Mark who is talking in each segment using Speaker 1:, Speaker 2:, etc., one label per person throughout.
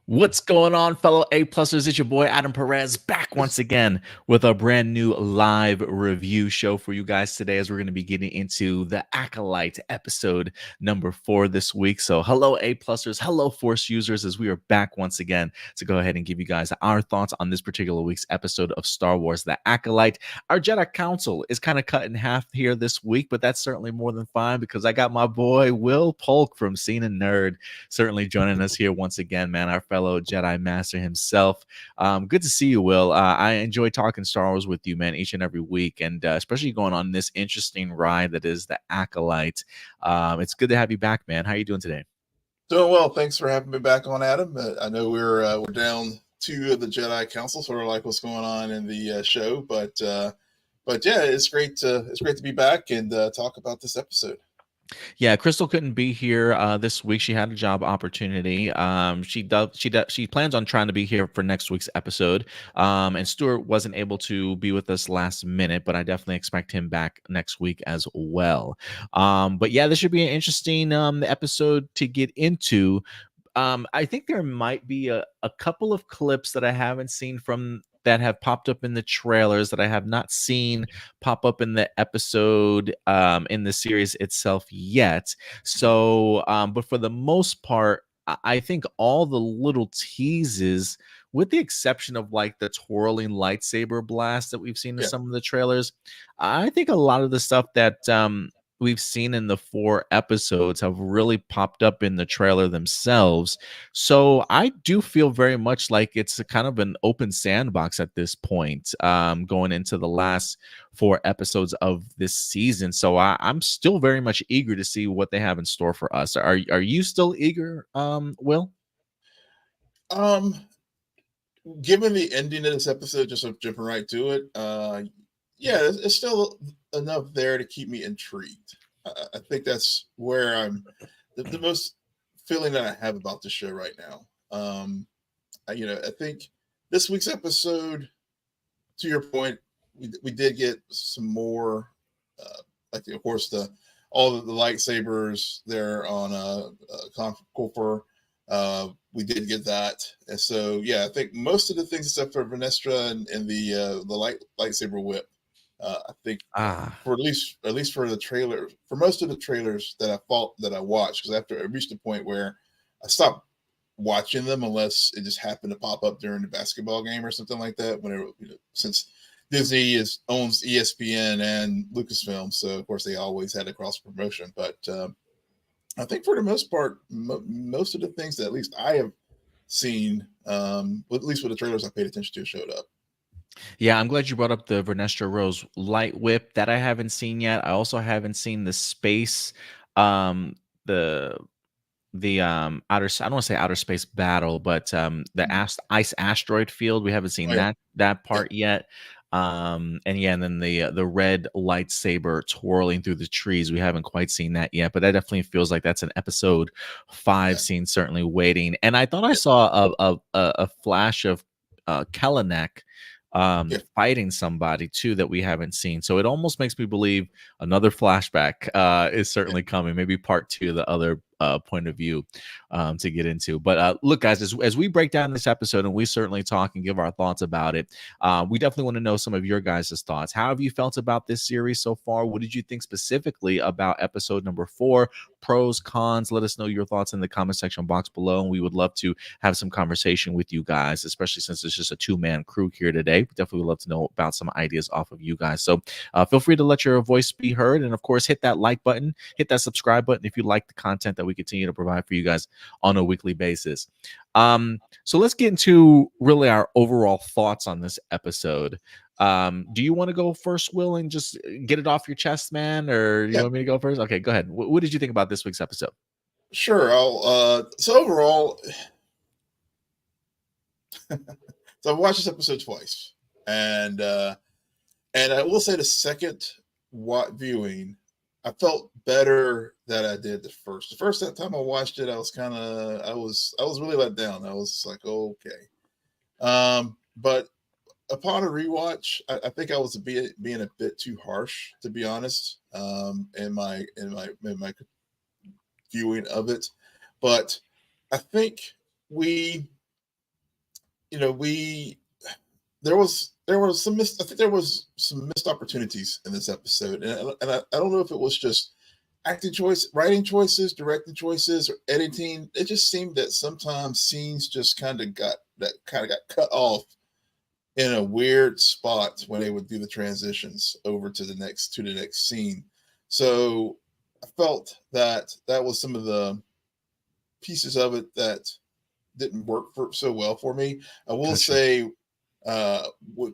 Speaker 1: What's going on, fellow A-Plusers? It's your boy Adam Perez back once again with a brand new live review show for you guys today as we're going to be getting into the Acolyte episode number 4 this week. So hello A-Plusers, hello Force users, as we are back once again to go ahead and give you guys our thoughts on this particular week's episode of Star Wars The Acolyte. Our Jedi Council is kind of cut in half here this week, but that's certainly more than fine because I got my boy Will Polk from Scene and Nerd certainly joining us here once again, man, our fellow Jedi Master himself. Good to see you, Will. I enjoy talking Star Wars with you, man, each and every week, and especially going on this interesting ride that is the Acolyte. It's good to have you back, man. How are you doing today?
Speaker 2: Doing well. Thanks for having me back on, Adam. I know we're down to the Jedi Council, sort of like what's going on in the show, but yeah, it's great to be back and talk about this episode.
Speaker 1: Yeah, Crystal couldn't be here this week. She had a job opportunity. She plans on trying to be here for next week's episode. And Stuart wasn't able to be with us last minute, but I definitely expect him back next week as well. But yeah, this should be an interesting episode to get into. I think there might be a couple of clips that I haven't seen from that have popped up in the trailers that I have not seen pop up in the episode in the series itself yet. So, but for the most part, I think all the little teases, with the exception of like the twirling lightsaber blast that we've seen in
Speaker 2: Yeah.
Speaker 1: some of the trailers, I think a lot of the stuff that we've seen in the 4 episodes have really popped up in the trailer themselves. So I do feel very much like it's a kind of an open sandbox at this point, going into the last 4 episodes of this season. So I'm still very much eager to see what they have in store for us. Are you still eager, Will?
Speaker 2: Um, Given the ending of this episode, just jumping right to it, yeah, it's still enough there to keep me intrigued. I think that's where I'm the most feeling that I have about the show right now. I think this week's episode, to your point, we did get some more, like of course the all the lightsabers there on Kofor. We did get that, and so yeah, I think most of the things except for Venestra and the lightsaber whip. I think
Speaker 1: Ah,
Speaker 2: for at least for the trailer, for most of the trailers that I watched, because after I reached a point where I stopped watching them unless it just happened to pop up during the basketball game or something like that. Whenever since Disney owns ESPN and Lucasfilm, so of course they always had a cross promotion. But I think for the most part, most of the things that at least I have seen, at least with the trailers I paid attention to, showed up.
Speaker 1: yeah, I'm glad you brought up the Vernestra Rose light whip that I haven't seen yet. I also haven't seen the space, the outer, I don't want to say outer space battle, but the ice asteroid field. We haven't
Speaker 2: Oh
Speaker 1: seen
Speaker 2: yeah,
Speaker 1: that
Speaker 2: yeah,
Speaker 1: part yet. And yeah, and then the red lightsaber twirling through the trees. We haven't quite seen that yet, but that definitely feels like that's an episode 5
Speaker 2: yeah,
Speaker 1: scene certainly waiting. And I thought I
Speaker 2: yeah,
Speaker 1: saw a flash of Kelnacca
Speaker 2: yeah,
Speaker 1: fighting somebody too that we haven't seen. So it almost makes me believe another flashback is
Speaker 2: yeah.
Speaker 1: certainly coming. Maybe part 2, the other point of view to get into. But look, guys, as we break down this episode and we certainly talk and give our thoughts about it, we definitely want to know some of your guys' thoughts. How have you felt about this series so far? What did you think specifically about episode number 4? Pros, cons? Let us know your thoughts in the comment section box below. And we would love to have some conversation with you guys, especially since it's just a 2-man crew here today. We definitely would love to know about some ideas off of you guys. So feel free to let your voice be heard. And of course, hit that like button, hit that subscribe button if you like the content that we continue to provide for you guys on a weekly basis. So let's get into really our overall thoughts on this episode. Do you want to go first, Will, and just get it off your chest, man? Or do you
Speaker 2: Yeah.
Speaker 1: want me to go first? Okay, go ahead. What did you think about this week's episode?
Speaker 2: Sure. So overall, so I've watched this episode twice, and and I will say the second viewing, I felt better that I did the first. The first time I watched it, I was really let down. I was like, okay. But upon a rewatch, I think I was being a bit too harsh, to be honest, in my viewing of it. But I think we you know, we there was some I think there was some missed opportunities in this episode, and I don't know if it was just acting choice, writing choices, directing choices, or editing. It just seemed that sometimes scenes just kind of got cut off in a weird spot when they would do the transitions over to the next scene. So I felt that that was some of the pieces of it that didn't work for so well for me. I will
Speaker 1: Gotcha.
Speaker 2: say, what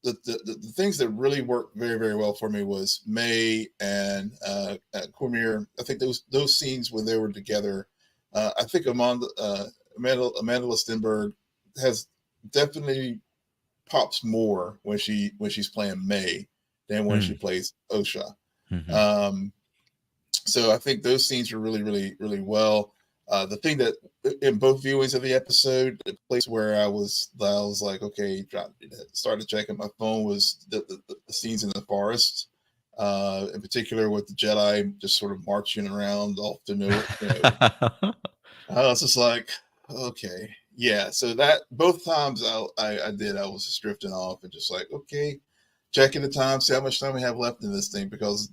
Speaker 2: the things that really worked very very well for me was May and Cormier. I think those scenes when they were together. I think Amanda Stenberg has definitely pops more when she's playing May than when she
Speaker 1: Mm,
Speaker 2: plays Osha.
Speaker 1: mhm.
Speaker 2: Um, so I think those scenes were really, really, really well. The thing that in both viewings of the episode, the place where I was like, okay, started checking my phone was the scenes in the forest, in particular with the Jedi just sort of marching around off to know, you know, I was just like, okay, yeah. So that both times I did, I was just drifting off and just like, okay, checking the time, see how much time we have left in this thing because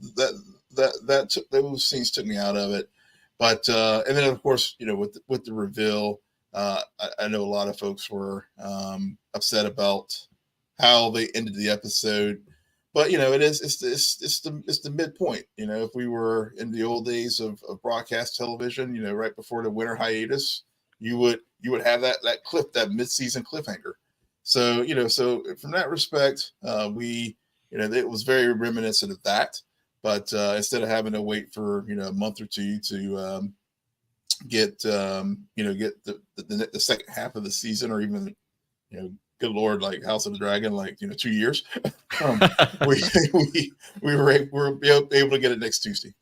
Speaker 2: those scenes took me out of it. But and then of course, you know, with the reveal, I know a lot of folks were upset about how they ended the episode. But you know, it's the midpoint. You know, if we were in the old days of broadcast television, you know, right before the winter hiatus, you would have that mid season cliffhanger. So you know, so from that respect, we you know it was very reminiscent of that. But instead of having to wait for you know a month or two to get the second half of the season, or even you know, good lord, like House of the Dragon, like you know 2 years, um, we we were able to get it next Tuesday.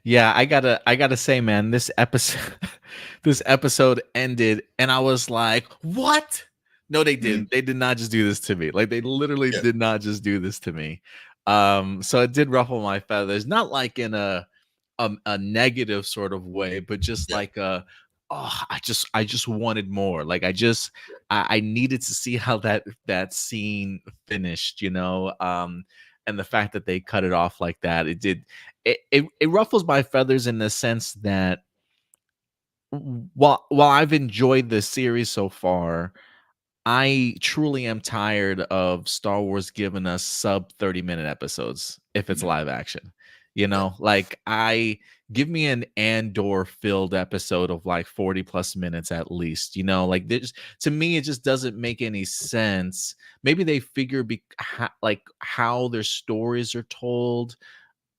Speaker 1: Yeah, I gotta say, man, this episode this episode ended and I was like, what? No, they
Speaker 2: Mm,
Speaker 1: didn't. They did not just do this to me. Like they literally
Speaker 2: yeah,
Speaker 1: did not just do this to me. So it did ruffle my feathers, not like in a negative sort of way, but just
Speaker 2: yeah,
Speaker 1: like I just wanted more. Like I needed to see how that scene finished, you know. And the fact that they cut it off like that, it ruffles my feathers in the sense that while I've enjoyed the series so far, I truly am tired of Star Wars giving us sub 30-minute episodes if it's
Speaker 2: mm,
Speaker 1: live action. You
Speaker 2: yeah,
Speaker 1: know, like I give me an Andor filled episode of like 40 plus minutes at least, you know, like this to me it just doesn't make any sense. Maybe they figure like how their stories are told,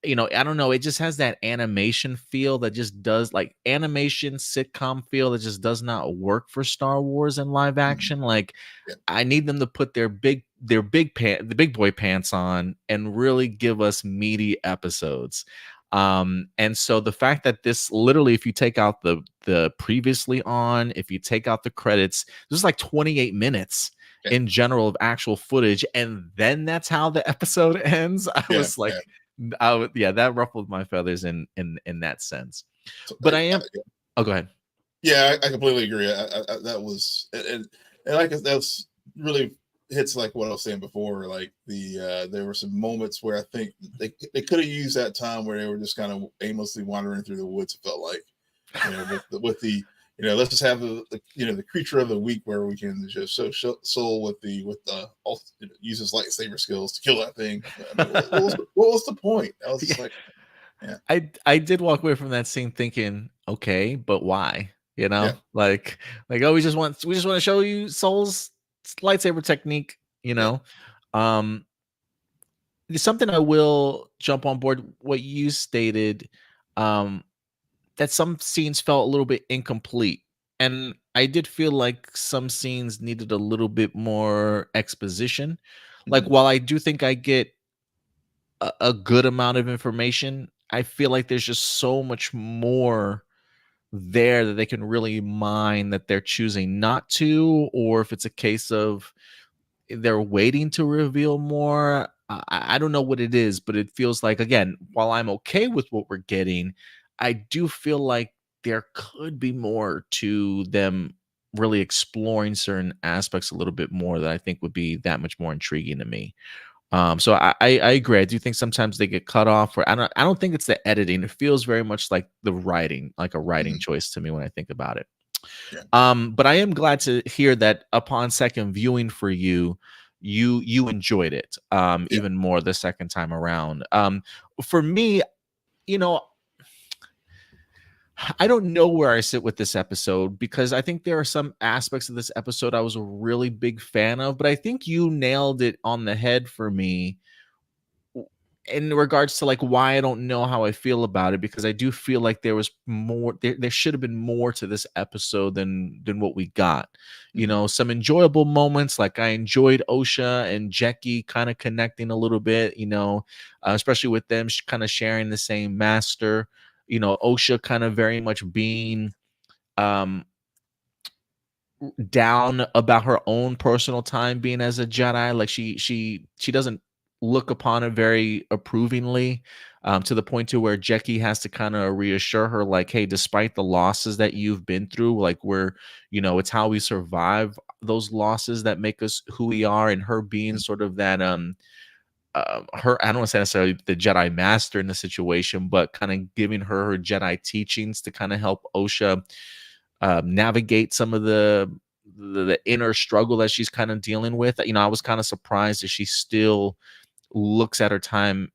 Speaker 1: you know, I don't know, it just has that animation feel that just does like animation sitcom feel that just does not work for Star Wars in live
Speaker 2: mm,
Speaker 1: action. Like
Speaker 2: yeah,
Speaker 1: I need them to put the big boy pants on and really give us meaty episodes. And so the fact that this literally, if you take out the previously on, if you take out the credits, this is like 28 minutes
Speaker 2: yeah,
Speaker 1: in general of actual footage, and then that's how the episode ends. I
Speaker 2: yeah,
Speaker 1: was
Speaker 2: yeah.
Speaker 1: like, yeah, that ruffled my feathers in that sense.
Speaker 2: So,
Speaker 1: But I am. Oh, go ahead.
Speaker 2: yeah, I completely agree. That was and like that's really hits like what I was saying before. Like there were some moments where I think they could have used that time where they were just kind of aimlessly wandering through the woods. It felt like you know with the you know let's just have the you know the creature of the week where we can just show soul with the you know, use his lightsaber skills to kill that thing. I mean, what was the point? I was
Speaker 1: Yeah.
Speaker 2: just like, yeah,
Speaker 1: I did walk away from that scene thinking, okay, but why? You
Speaker 2: yeah,
Speaker 1: know, like oh, we just want to show you Soul's lightsaber technique. You
Speaker 2: yeah,
Speaker 1: know, um, there's something I will jump on board what you stated. Um, that some scenes felt a little bit incomplete, and I did feel like some scenes needed a little bit more exposition. Like
Speaker 2: mhm,
Speaker 1: while I do think I get a good amount of information, I feel like there's just so much more there that they can really mine that they're choosing not to, or if it's a case of they're waiting to reveal more. I don't know what it is, but it feels like, again, while I'm okay with what we're getting, I do feel like there could be more to them really exploring certain aspects a little bit more that I think would be that much more intriguing to me. So I agree. I do think sometimes they get cut off. Or I don't think it's the editing. It feels very much like the writing, like a writing
Speaker 2: Mhm.
Speaker 1: choice to me when I think about it.
Speaker 2: Yeah.
Speaker 1: But I am glad to hear that upon second viewing for you, you enjoyed it
Speaker 2: Yeah.
Speaker 1: even more the second time around. For me, you know, I don't know where I sit with this episode because I think there are some aspects of this episode I was a really big fan of, but I think you nailed it on the head for me in regards to like why I don't know how I feel about it, because I do feel like there was more there should have been more to this episode than what we got. You
Speaker 2: Mhm.
Speaker 1: know, some enjoyable moments, like I enjoyed Osha and Jackie kind of connecting a little bit, especially with them kind of sharing the same master. Osha kind of very much being um down about her own personal time being as a Jedi. Like she doesn't look upon it very approvingly, to the point to where Jackie has to kind of reassure her, like, hey, despite the losses that you've been through, like it's how we survive those losses that make us who we are. And her being
Speaker 2: Mhm.
Speaker 1: sort of that her, I don't want to say necessarily the Jedi Master in the situation, but kind of giving her Jedi teachings to kind of help Osha navigate some of the inner struggle that she's kind of dealing with. I was kind of surprised that she still looks at her time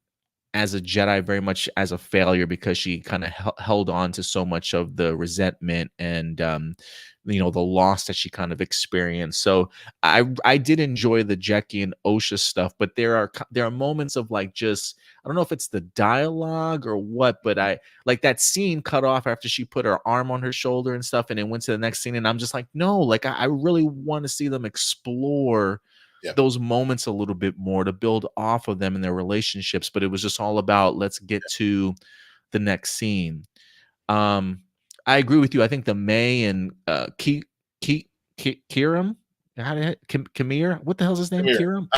Speaker 1: as a Jedi very much as a failure, because she kind of held on to so much of the resentment and the loss that she kind of experienced. So I did enjoy the Jackie and Osha stuff, but there are moments of like, just I don't know if it's the dialogue or what, but I like that scene cut off after she put her arm on her shoulder and stuff, and it went to the next scene, and I'm just like, no, like I really want to see them explore
Speaker 2: Yeah.
Speaker 1: those moments a little bit more to build off of them in their relationships. But it was just all about, let's get to the next scene. um I agree with you. I think the May and Kiram, Kamir, what the hell's his
Speaker 2: Come
Speaker 1: name?
Speaker 2: here.
Speaker 1: Kiram,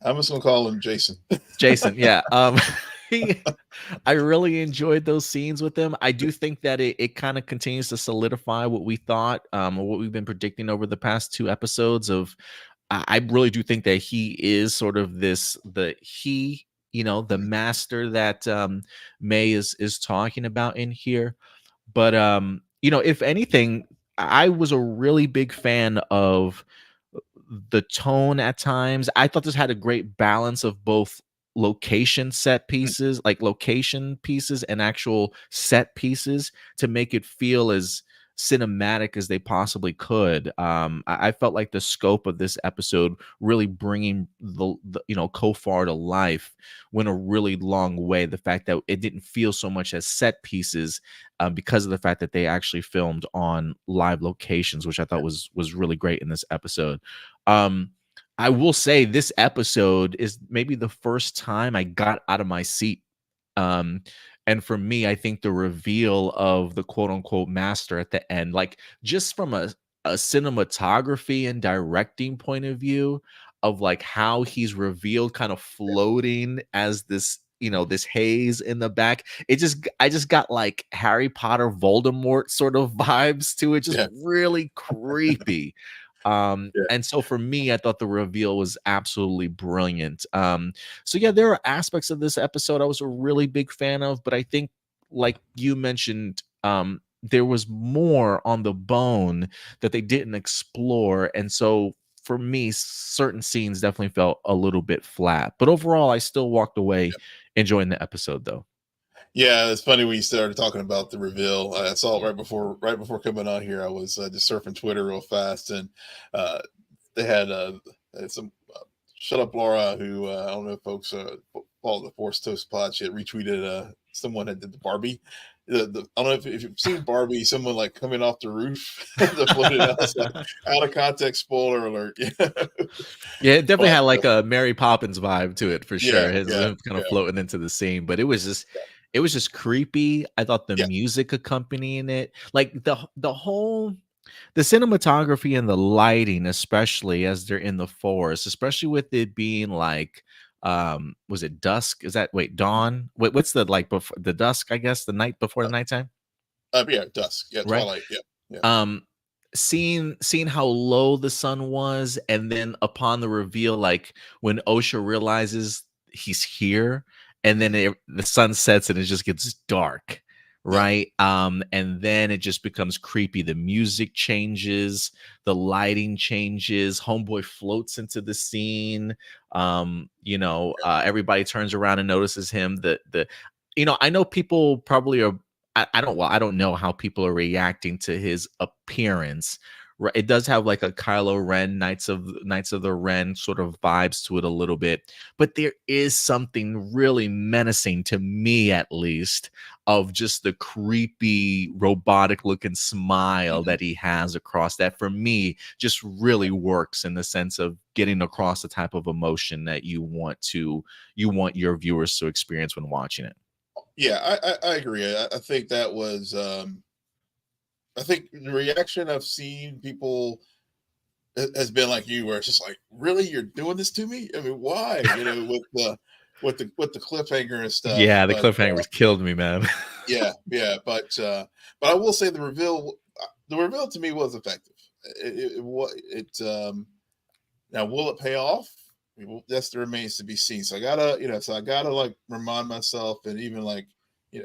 Speaker 2: I'm just gonna call him Jason.
Speaker 1: Jason, yeah. He, I really enjoyed those scenes with them. I do think that it kind of continues to solidify what we thought, or what we've been predicting over the past two episodes of. I really do think that he is sort of the
Speaker 2: Mhm.
Speaker 1: master that May is talking about in here. But if anything, I was a really big fan of the tone at times. I thought this had a great balance of both location set
Speaker 2: Mhm.
Speaker 1: pieces, like location pieces and actual set pieces, to make it feel as cinematic as they possibly could. I felt like the scope of this episode really bringing the Kofar to life went a really long way. The fact that it didn't feel so much as set pieces, because of the fact that they actually filmed on live locations, which I thought was really great in this episode. um I will say this episode is maybe the first time I got out of my seat. um and for me, I think the reveal of the quote unquote master at the end, like, just from a cinematography and directing point of view, of like how he's revealed kind of floating as this haze in the back, I just got like Harry Potter Voldemort sort of vibes to it, just
Speaker 2: Yeah.
Speaker 1: really creepy.
Speaker 2: Yeah.
Speaker 1: And so for me, I thought the reveal was absolutely brilliant. So yeah, there are aspects of this episode I was a really big fan of, but I think, like you mentioned, there was more on the bone that they didn't explore. And so for me, certain scenes definitely felt a little bit flat. But overall, I still walked away enjoying the episode though.
Speaker 2: Yeah, it's funny when you started talking about the reveal. I saw it right before coming on here. I was just surfing Twitter real fast, and uh, they had some shut up Laura, who I don't know if folks follow the Force Toast Pod. She had retweeted someone that did the Barbie. I don't know if you've seen Barbie, someone like coming off the roof, the floated out. It's like out of context. Spoiler alert. Yeah,
Speaker 1: Yeah, it definitely
Speaker 2: but
Speaker 1: had like a Mary Poppins vibe to it for sure.
Speaker 2: yeah,
Speaker 1: His
Speaker 2: yeah,
Speaker 1: him kind of
Speaker 2: yeah,
Speaker 1: floating into the scene, but it was just creepy. I thought the
Speaker 2: yeah,
Speaker 1: music accompanying it, like the cinematography and the lighting, especially as they're in the forest, especially with it being like, was it dusk? Is that, wait, dawn? What's the, like, before the dusk, I guess, the night before the nighttime,
Speaker 2: yeah. Dusk. Yeah,
Speaker 1: right?
Speaker 2: Twilight. Yeah, yeah,
Speaker 1: Um seeing how low the sun was, and then upon the reveal, like when Osha realizes he's here, and then the sun sets and it just gets dark,
Speaker 2: Yeah.
Speaker 1: right? And then it just becomes creepy. The music changes, the lighting changes, homeboy floats into the scene. Everybody turns around and notices him. I know people probably are. I don't know how people are reacting to his appearance. Right, it does have like a Kylo Ren, Knights of the Ren sort of vibes to it a little bit, but there is something really menacing to me, at least, of just the creepy robotic looking smile
Speaker 2: Mhm.
Speaker 1: that he has across that, for me, just really works in the sense of getting across the type of emotion that you want your viewers to experience when watching it.
Speaker 2: Yeah, I agree. I think that was I think the reaction I've seen people has been like you, where it's just like, really, you're doing this to me? I mean, why? With the cliffhanger and stuff.
Speaker 1: Yeah, the
Speaker 2: But
Speaker 1: cliffhangers killed me, man.
Speaker 2: yeah, but I will say the reveal to me was effective. Now will it pay off? That's remains to be seen. So I gotta like remind myself, and even like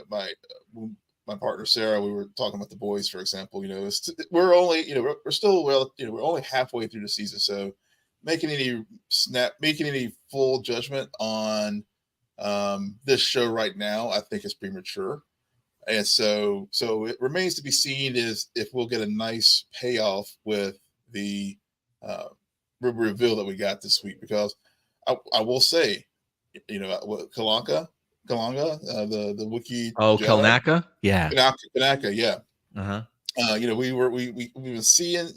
Speaker 2: my partner Sarah, we were talking about the boys, for example. We're only we're still we're only halfway through the season, so making any full judgment on this show right now, I think is premature. And so it remains to be seen is if we'll get a nice payoff with the uh, reveal that we got this week. Because I will say, what the Wookiee
Speaker 1: Oh,
Speaker 2: Jedi,
Speaker 1: Kelnacca? Yeah.
Speaker 2: Kanaka, yeah.
Speaker 1: Uh-huh.
Speaker 2: We've been seeing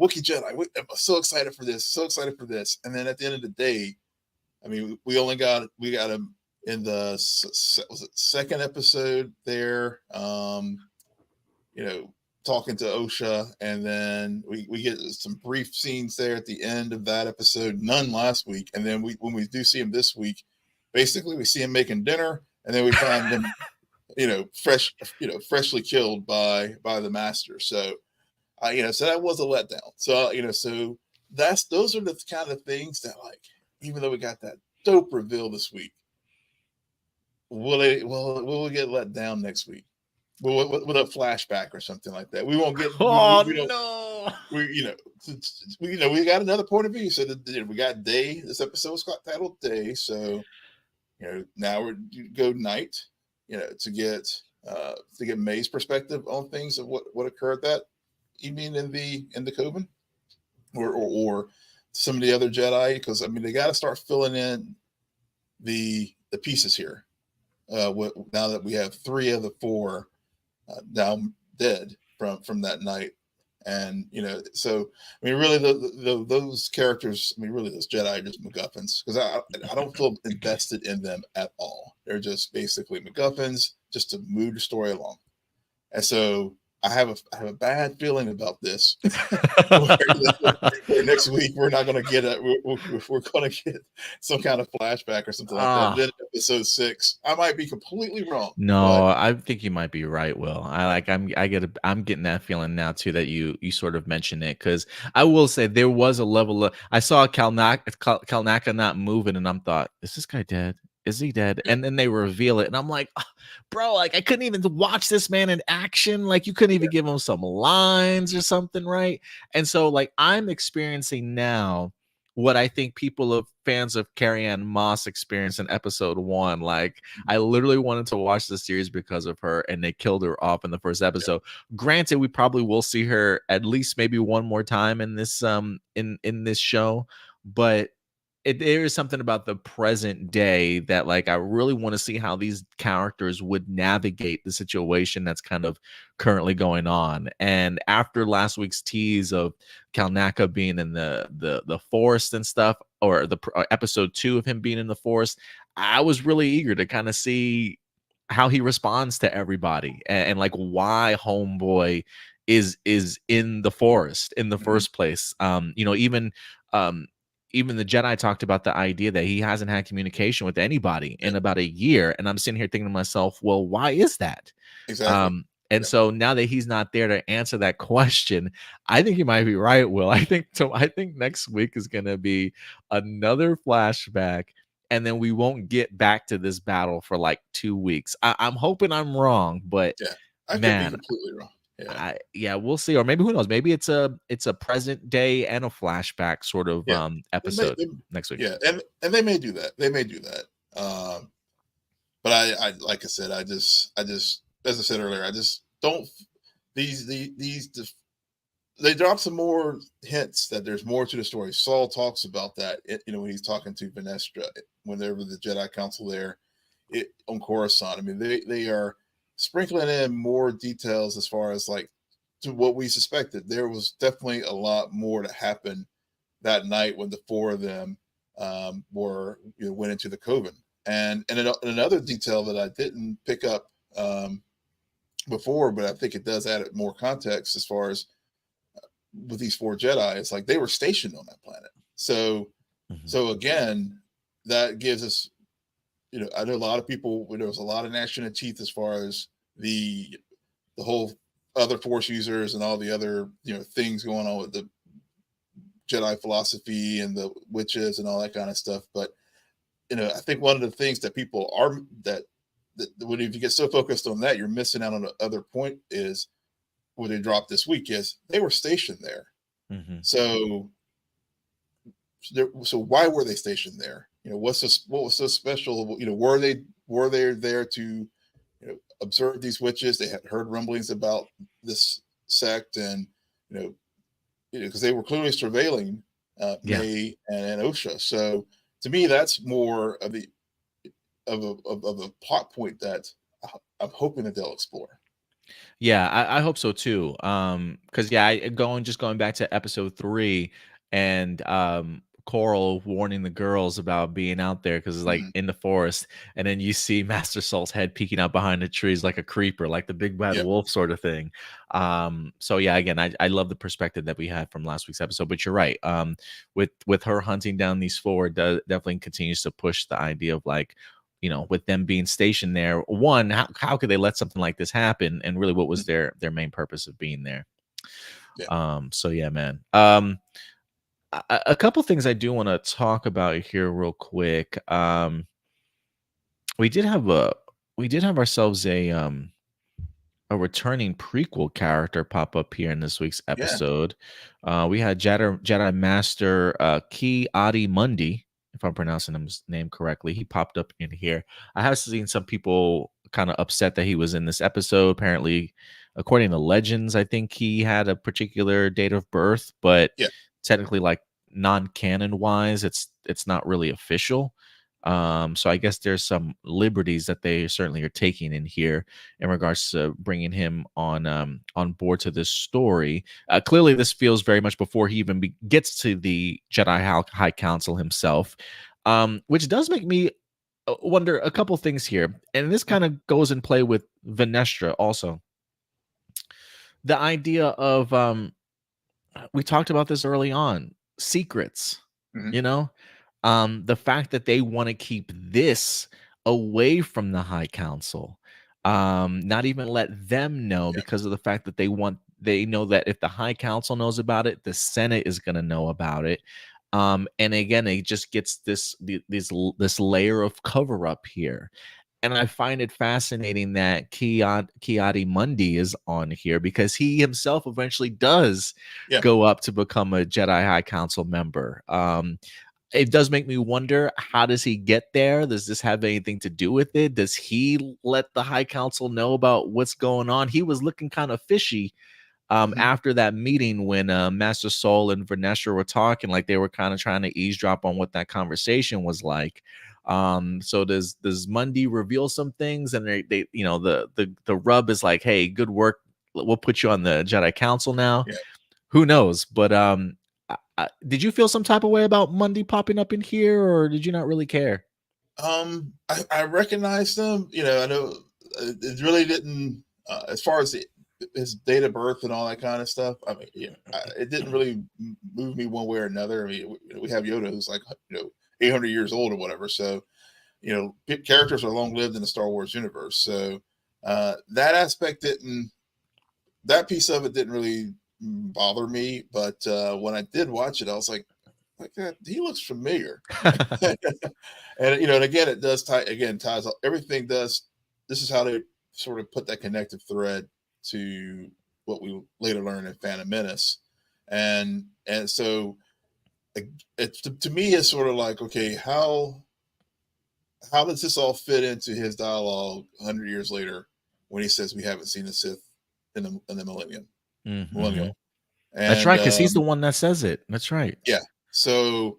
Speaker 2: Wookiee Jedi. I'm so excited for this, and then at the end of the day, I mean, we got him in the was it second episode there. Talking to Osha, and then we get some brief scenes there at the end of that episode. None last week, and then when we do see him this week, basically we see him making dinner, and then we find him, freshly killed by the master. So, so that was a letdown. So, those are the kind of things that, like, even though we got that dope reveal this week, will we get let down next week? With a flashback or something like that. We won't get.
Speaker 1: Oh
Speaker 2: We don't.
Speaker 1: no.
Speaker 2: We got another point of view. So we got Day. This episode was titled Day. So now we go night. To get May's perspective on things of what occurred that evening in the Coven, or some of the other Jedi, because I mean they got to start filling in the pieces here. Now that we have 3 of the 4 now dead from that night, and so I mean, really, those characters, I mean, really, those Jedi are just MacGuffins, because I don't feel invested in them at all. They're just basically MacGuffins just to move the story along, and so I have a bad feeling about this. Where next week we're not going to get we're going to get some kind of flashback or something like that.
Speaker 1: Ah.
Speaker 2: Then episode 6, I might be completely wrong, but
Speaker 1: No, I think you might be right, Will. I'm getting that feeling now too, that you sort of mentioned it, because I will say there was a level of, I saw Kalnaka not moving, and I'm thought, is this guy dead? Is he dead? And then they reveal it, and I'm like, "Ah, bro, like I couldn't even watch this man in action. Like you couldn't even give him some lines or something, right?" And so like I'm experiencing now what I think people of fans of Carrie Ann Moss experienced in episode 1. Like I literally wanted to watch the series because of her, and they killed her off in the first episode. Granted, we probably will see her at least maybe one more time in this in this show, but there is something about the present day that like I really want to see how these characters would navigate the situation that's kind of currently going on. And after last week's tease of Kalnaka being in the forest and stuff, or the episode 2 of him being in the forest, I was really eager to kind of see how he responds to everybody, and like why homeboy is in the forest in the first place. Um even the Jedi talked about the idea that he hasn't had communication with anybody in about a year, and I'm sitting here thinking to myself, well, why is that?
Speaker 2: exactly.
Speaker 1: And so now that he's not there to answer that question, I think you might be right, Will. I think next week is going to be another flashback, and then we won't get back to this battle for like 2 weeks. I'm hoping I'm wrong, but
Speaker 2: Yeah, I could be
Speaker 1: man,
Speaker 2: completely wrong.
Speaker 1: yeah, we'll see. Or maybe who knows? Maybe it's a present day and a flashback sort of
Speaker 2: Yeah,
Speaker 1: episode next week.
Speaker 2: yeah, and they may do that. They may do that. But I like I said, I just as I said earlier, I just don't these they drop some more hints that there's more to the story. Saul talks about that, when he's talking to Venestra, whenever the Jedi Council there on Coruscant. I mean, they are sprinkling in more details as far as like to what we suspected. There was definitely a lot more to happen that night when the four of them went into the coven. And another detail that I didn't pick up before, but I think it does add more context as far as with these four Jedi, it's like they were stationed on that planet. So again, that gives us, I know a lot of people, there was a lot of gnashing of teeth as far as the whole other Force users and all the other things going on with the Jedi philosophy and the witches and all that kind of stuff. But I think one of the things that people are that when if you get so focused on that, you're missing out on the other point is where they dropped this week is they were stationed there. So why were they stationed there? What was so special? Were they there to observe these witches? They had heard rumblings about this sect, and because they were clearly surveilling May and Osha. So to me, that's more of a plot point that I'm hoping that they'll explore.
Speaker 1: Yeah, I hope so too. Because going back to episode 3 and Coral warning the girls about being out there because it's like in the forest, and then you see Master Salt's head peeking out behind the trees like a creeper, like the big bad wolf sort of thing. So yeah, again, I love the perspective that we had from last week's episode. But you're right. With her hunting down these four, definitely continues to push the idea of like, with them being stationed there, one, how could they let something like this happen? And really, what was their main purpose of being there? So yeah, man. A couple things I do want to talk about here real quick. We did have ourselves a returning prequel character pop up here in this week's episode. We had Jedi Master Ki-Adi Mundi, if I'm pronouncing his name correctly. He popped up in here. I have seen some people kind of upset that he was in this episode. Apparently, according to legends, I think he had a particular date of birth, but technically, like non-canon wise, it's not really official. So I guess there's some liberties that they certainly are taking in here in regards to bringing him on board to this story. Clearly, this feels very much before he even gets to the Jedi High Council himself, which does make me wonder a couple things here. And this kind of goes in play with Venestra also. The idea of we talked about this early on, secrets, the fact that they want to keep this away from the High Council, not even let them know because of the fact that they know that if the High Council knows about it, the Senate is going to know about it. And again, it just gets this layer of cover up here. And I find it fascinating that Ki-Adi Mundi is on here because he himself eventually does go up to become a Jedi High Council member. It does make me wonder, how does he get there? Does this have anything to do with it? Does he let the High Council know about what's going on? He was looking kind of fishy after that meeting when Master Soul and Vernestra were talking, like they were kind of trying to eavesdrop on what that conversation was like. So does Mundi reveal some things, and they the rub is like, hey, good work, we'll put you on the Jedi Council now. Who knows? But did you feel some type of way about Mundi popping up in here, or did you not really care?
Speaker 2: I recognized them. I know it really didn't as far as his date of birth and all that kind of stuff. I mean, it didn't really move me one way or another. I mean, we have Yoda who's like 800 years old or whatever. So, characters are long lived in the Star Wars universe. So that aspect didn't that piece of it didn't really bother me, but when I did watch it, I was like that. He looks familiar, and and again, it does ties everything. Does This is how they sort of put that connective thread to what we later learn in Phantom Menace, and so to me, it's sort of like, okay, how does this all fit into his dialogue 100 years later when he says we haven't seen the Sith in the millennial,
Speaker 1: That's right,
Speaker 2: and
Speaker 1: because he's the one that says it. That's right.
Speaker 2: yeah, so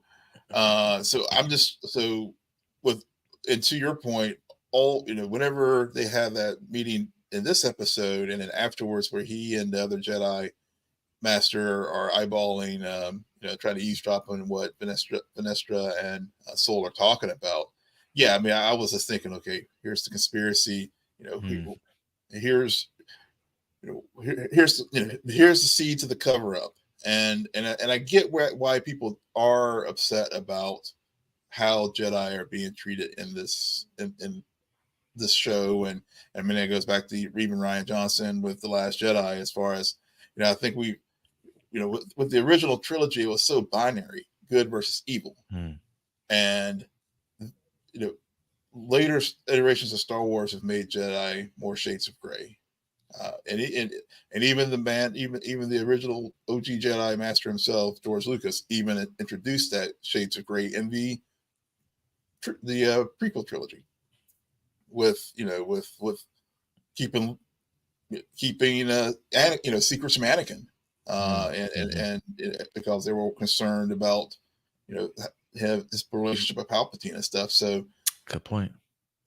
Speaker 2: so I'm just so with and to your point, all whenever they have that meeting in this episode, and then afterwards where he and the other Jedi Master are eyeballing, trying to eavesdrop on what Venestra and Soul are talking about. Yeah, I mean, I was just thinking, okay, here's the conspiracy. Here's here's the seed to the cover up, and I get why people are upset about how Jedi are being treated in this show, and I mean, it goes back to even Ryan Johnson with The Last Jedi, as far as I think with the original trilogy, it was so binary, good versus evil, and later iterations of Star Wars have made Jedi more shades of gray, and even the original OG Jedi Master himself, George Lucas, even introduced that shades of gray in the prequel trilogy, with keeping secrets from Anakin, and because they were concerned about his relationship with Palpatine and stuff. So
Speaker 1: good point.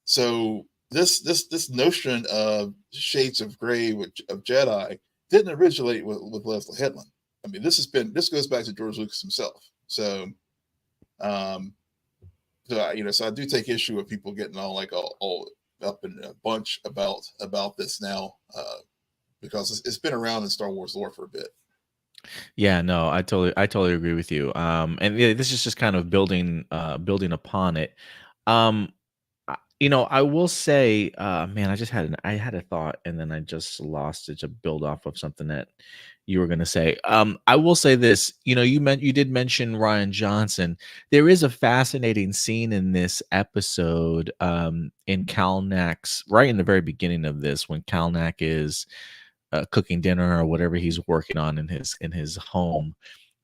Speaker 2: So this notion of shades of gray of Jedi didn't originate with Leslie Headland. I mean, this goes back to George Lucas himself. So so I do take issue with people getting all up in a bunch about this now, because it's been around in Star Wars lore for a bit.
Speaker 1: Yeah, no, I totally agree with you. And yeah, this is just kind of building upon it. Um, I will say, man, I had a thought and then I just lost it to build off of something that you were gonna say. I will say this, you did mention Ryan Johnson. There is a fascinating scene in this episode, in Kelnac's right in the very beginning of this, when Kelnacc is cooking dinner or whatever he's working on in his home.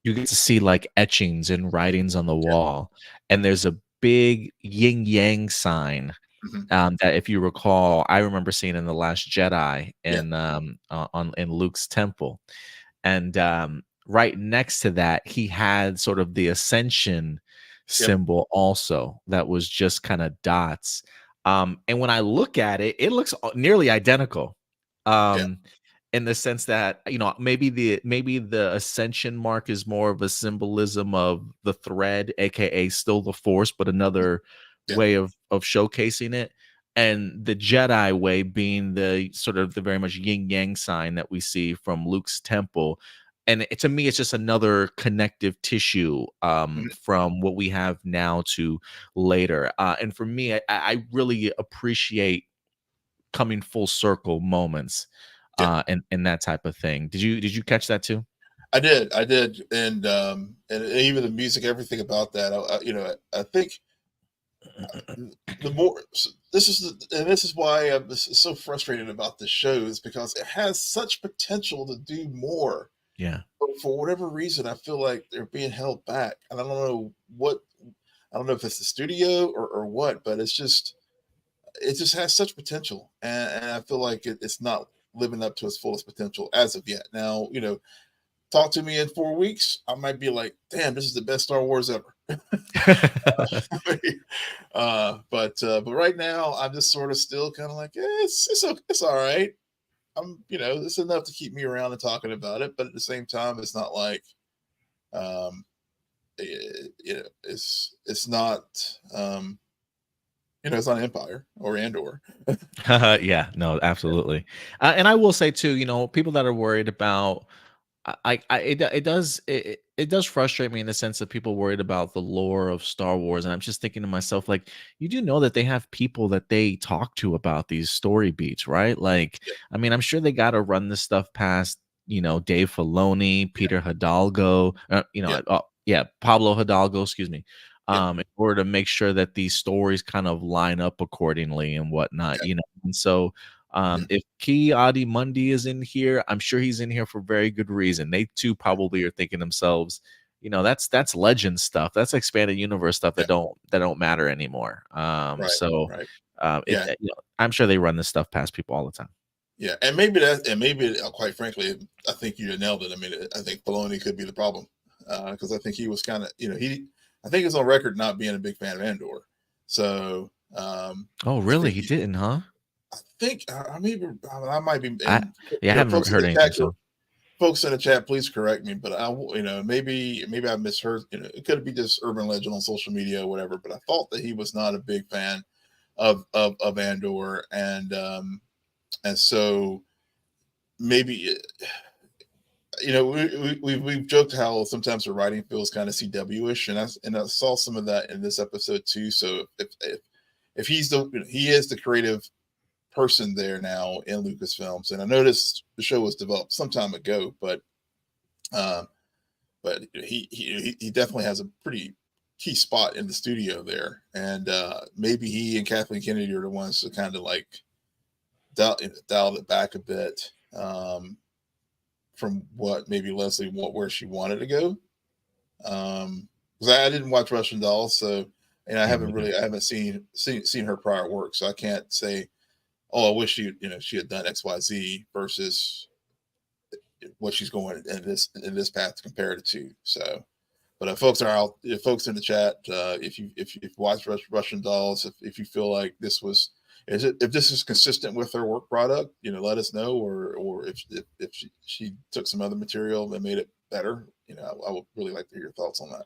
Speaker 1: You get to see like etchings and writings on the
Speaker 2: Yeah.
Speaker 1: wall, and there's a big yin yang sign, that, if you recall, I remember seeing in The Last Jedi
Speaker 2: Yeah.
Speaker 1: in Luke's temple, and right next to that, he had sort of the ascension
Speaker 2: Yep.
Speaker 1: symbol also, that was just kind of dots. And when I look at it, it looks nearly identical.
Speaker 2: Yeah.
Speaker 1: Um, in the sense that, maybe the ascension mark is more of a symbolism of the thread, aka still the force, but another
Speaker 2: Yeah.
Speaker 1: way of showcasing it, and the Jedi way being the sort of the very much yin yang sign that we see from Luke's temple. And to me, it's just another connective tissue,
Speaker 2: Mhm.
Speaker 1: from what we have now to later. And for me, I really appreciate coming full circle moments,
Speaker 2: Yeah.
Speaker 1: and that type of thing. Did you catch that too?
Speaker 2: I did, and even the music, everything about that. I think the more this is why I'm so frustrated about this show, is because it has such potential to do more,
Speaker 1: Yeah.
Speaker 2: but for whatever reason, I feel like they're being held back, and I don't know what. I don't know if it's the studio or what, but it just has such potential, and I feel like it's not living up to its fullest potential as of yet. Now, talk to me in 4 weeks, I might be like, damn, this is the best Star Wars ever. But right now, I'm just sort of still kind of like, it's all right. It's enough to keep me around and talking about it, but at the same time, it's not like, um, it's not, it's not Empire or Andor.
Speaker 1: Yeah, no, absolutely. And I will say too, people that are worried about It does frustrate me in the sense that people worried about the lore of Star Wars, and I'm just thinking to myself, like, you do know that they have people that they talk to about these story beats, right? Like,
Speaker 2: Yeah,
Speaker 1: I mean, I'm sure they got to run this stuff past, Dave Filoni,
Speaker 2: yeah,
Speaker 1: Peter Hidalgo,
Speaker 2: yeah,
Speaker 1: yeah, Pablo Hidalgo, excuse me,
Speaker 2: yeah,
Speaker 1: in order to make sure that these stories kind of line up accordingly and whatnot,
Speaker 2: yeah,
Speaker 1: and so
Speaker 2: yeah,
Speaker 1: if Ki Adi Mundi is in here, I'm sure he's in here for very good reason. They too probably are thinking themselves, that's legend stuff. That's expanded universe stuff
Speaker 2: yeah.
Speaker 1: that don't matter anymore.
Speaker 2: Right, right. Yeah,
Speaker 1: I'm sure they run this stuff past people all the time.
Speaker 2: yeah, and maybe quite frankly, I think you nailed it. I mean, I think Filoni could be the problem because I think he was kind of, I think he's on record not being a big fan of Andor. So
Speaker 1: Oh,
Speaker 2: I
Speaker 1: really?
Speaker 2: think
Speaker 1: He didn't, huh?
Speaker 2: I think I maybe I might be,
Speaker 1: I
Speaker 2: and
Speaker 1: Yeah, I haven't
Speaker 2: folks in
Speaker 1: heard
Speaker 2: the
Speaker 1: anything.
Speaker 2: chat,
Speaker 1: So
Speaker 2: please correct me. But maybe I misheard. It could be just urban legend on social media or whatever. But I thought that he was not a big fan of Andor, and so maybe we've joked how sometimes the writing feels kind of CW-ish, and I saw some of that in this episode too. So if he is the creative person there now in Lucasfilms, and I noticed the show was developed some time ago, uh, but he definitely has a pretty key spot in the studio there, and maybe he and Kathleen Kennedy are the ones to kind of like dial it back a bit. From what maybe Leslie where she wanted to go. Because I didn't watch Russian Doll, so and
Speaker 1: me neither.
Speaker 2: I haven't seen her prior work, so I can't say, oh, I wish she had done X Y Z versus what she's going in this path to compare it to. So, but if folks in the chat, if you watch Russian Dolls, if you feel like if this is consistent with her work product, let us know, or if she took some other material and made it better, I would really like to hear your thoughts on that.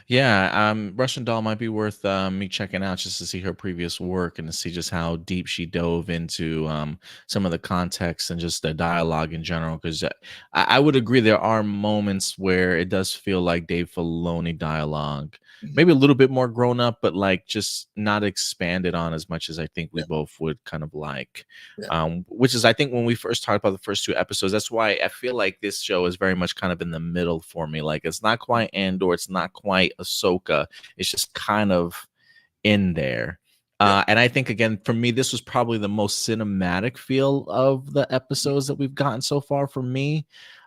Speaker 1: Yeah, Russian Doll might be worth me checking out just to see her previous work and to see just how deep she dove into some of the context and just the dialogue in general. Because I would agree there are moments where it does feel like Dave Filoni dialogue,
Speaker 2: Mhm.
Speaker 1: maybe a little bit more grown up, but like just not expanded on as much as I think we
Speaker 2: Yeah,
Speaker 1: both would kind of like.
Speaker 2: yeah,
Speaker 1: Which is, I think, when we first talked about the first two episodes, that's why I feel like this show is very much kind of in the middle for me. Like, it's not quite Andor, it's not quite Ahsoka, it's just kind of in there.
Speaker 2: yeah,
Speaker 1: And I think, again, for me, this was probably the most cinematic feel of the episodes that we've gotten so far for me.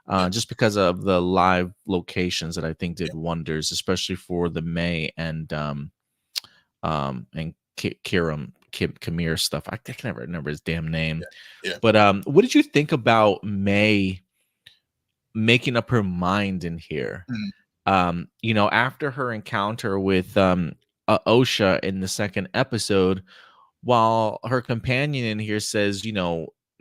Speaker 2: yeah,
Speaker 1: Just because of the live locations that I think
Speaker 2: yeah,
Speaker 1: did wonders, especially for the May and Kiram Kamir stuff. I can never remember his damn name.
Speaker 2: yeah, yeah.
Speaker 1: But what did you think about May making up her mind in here?
Speaker 2: Mhm.
Speaker 1: After her encounter with Osha in the second episode, while her companion in here says,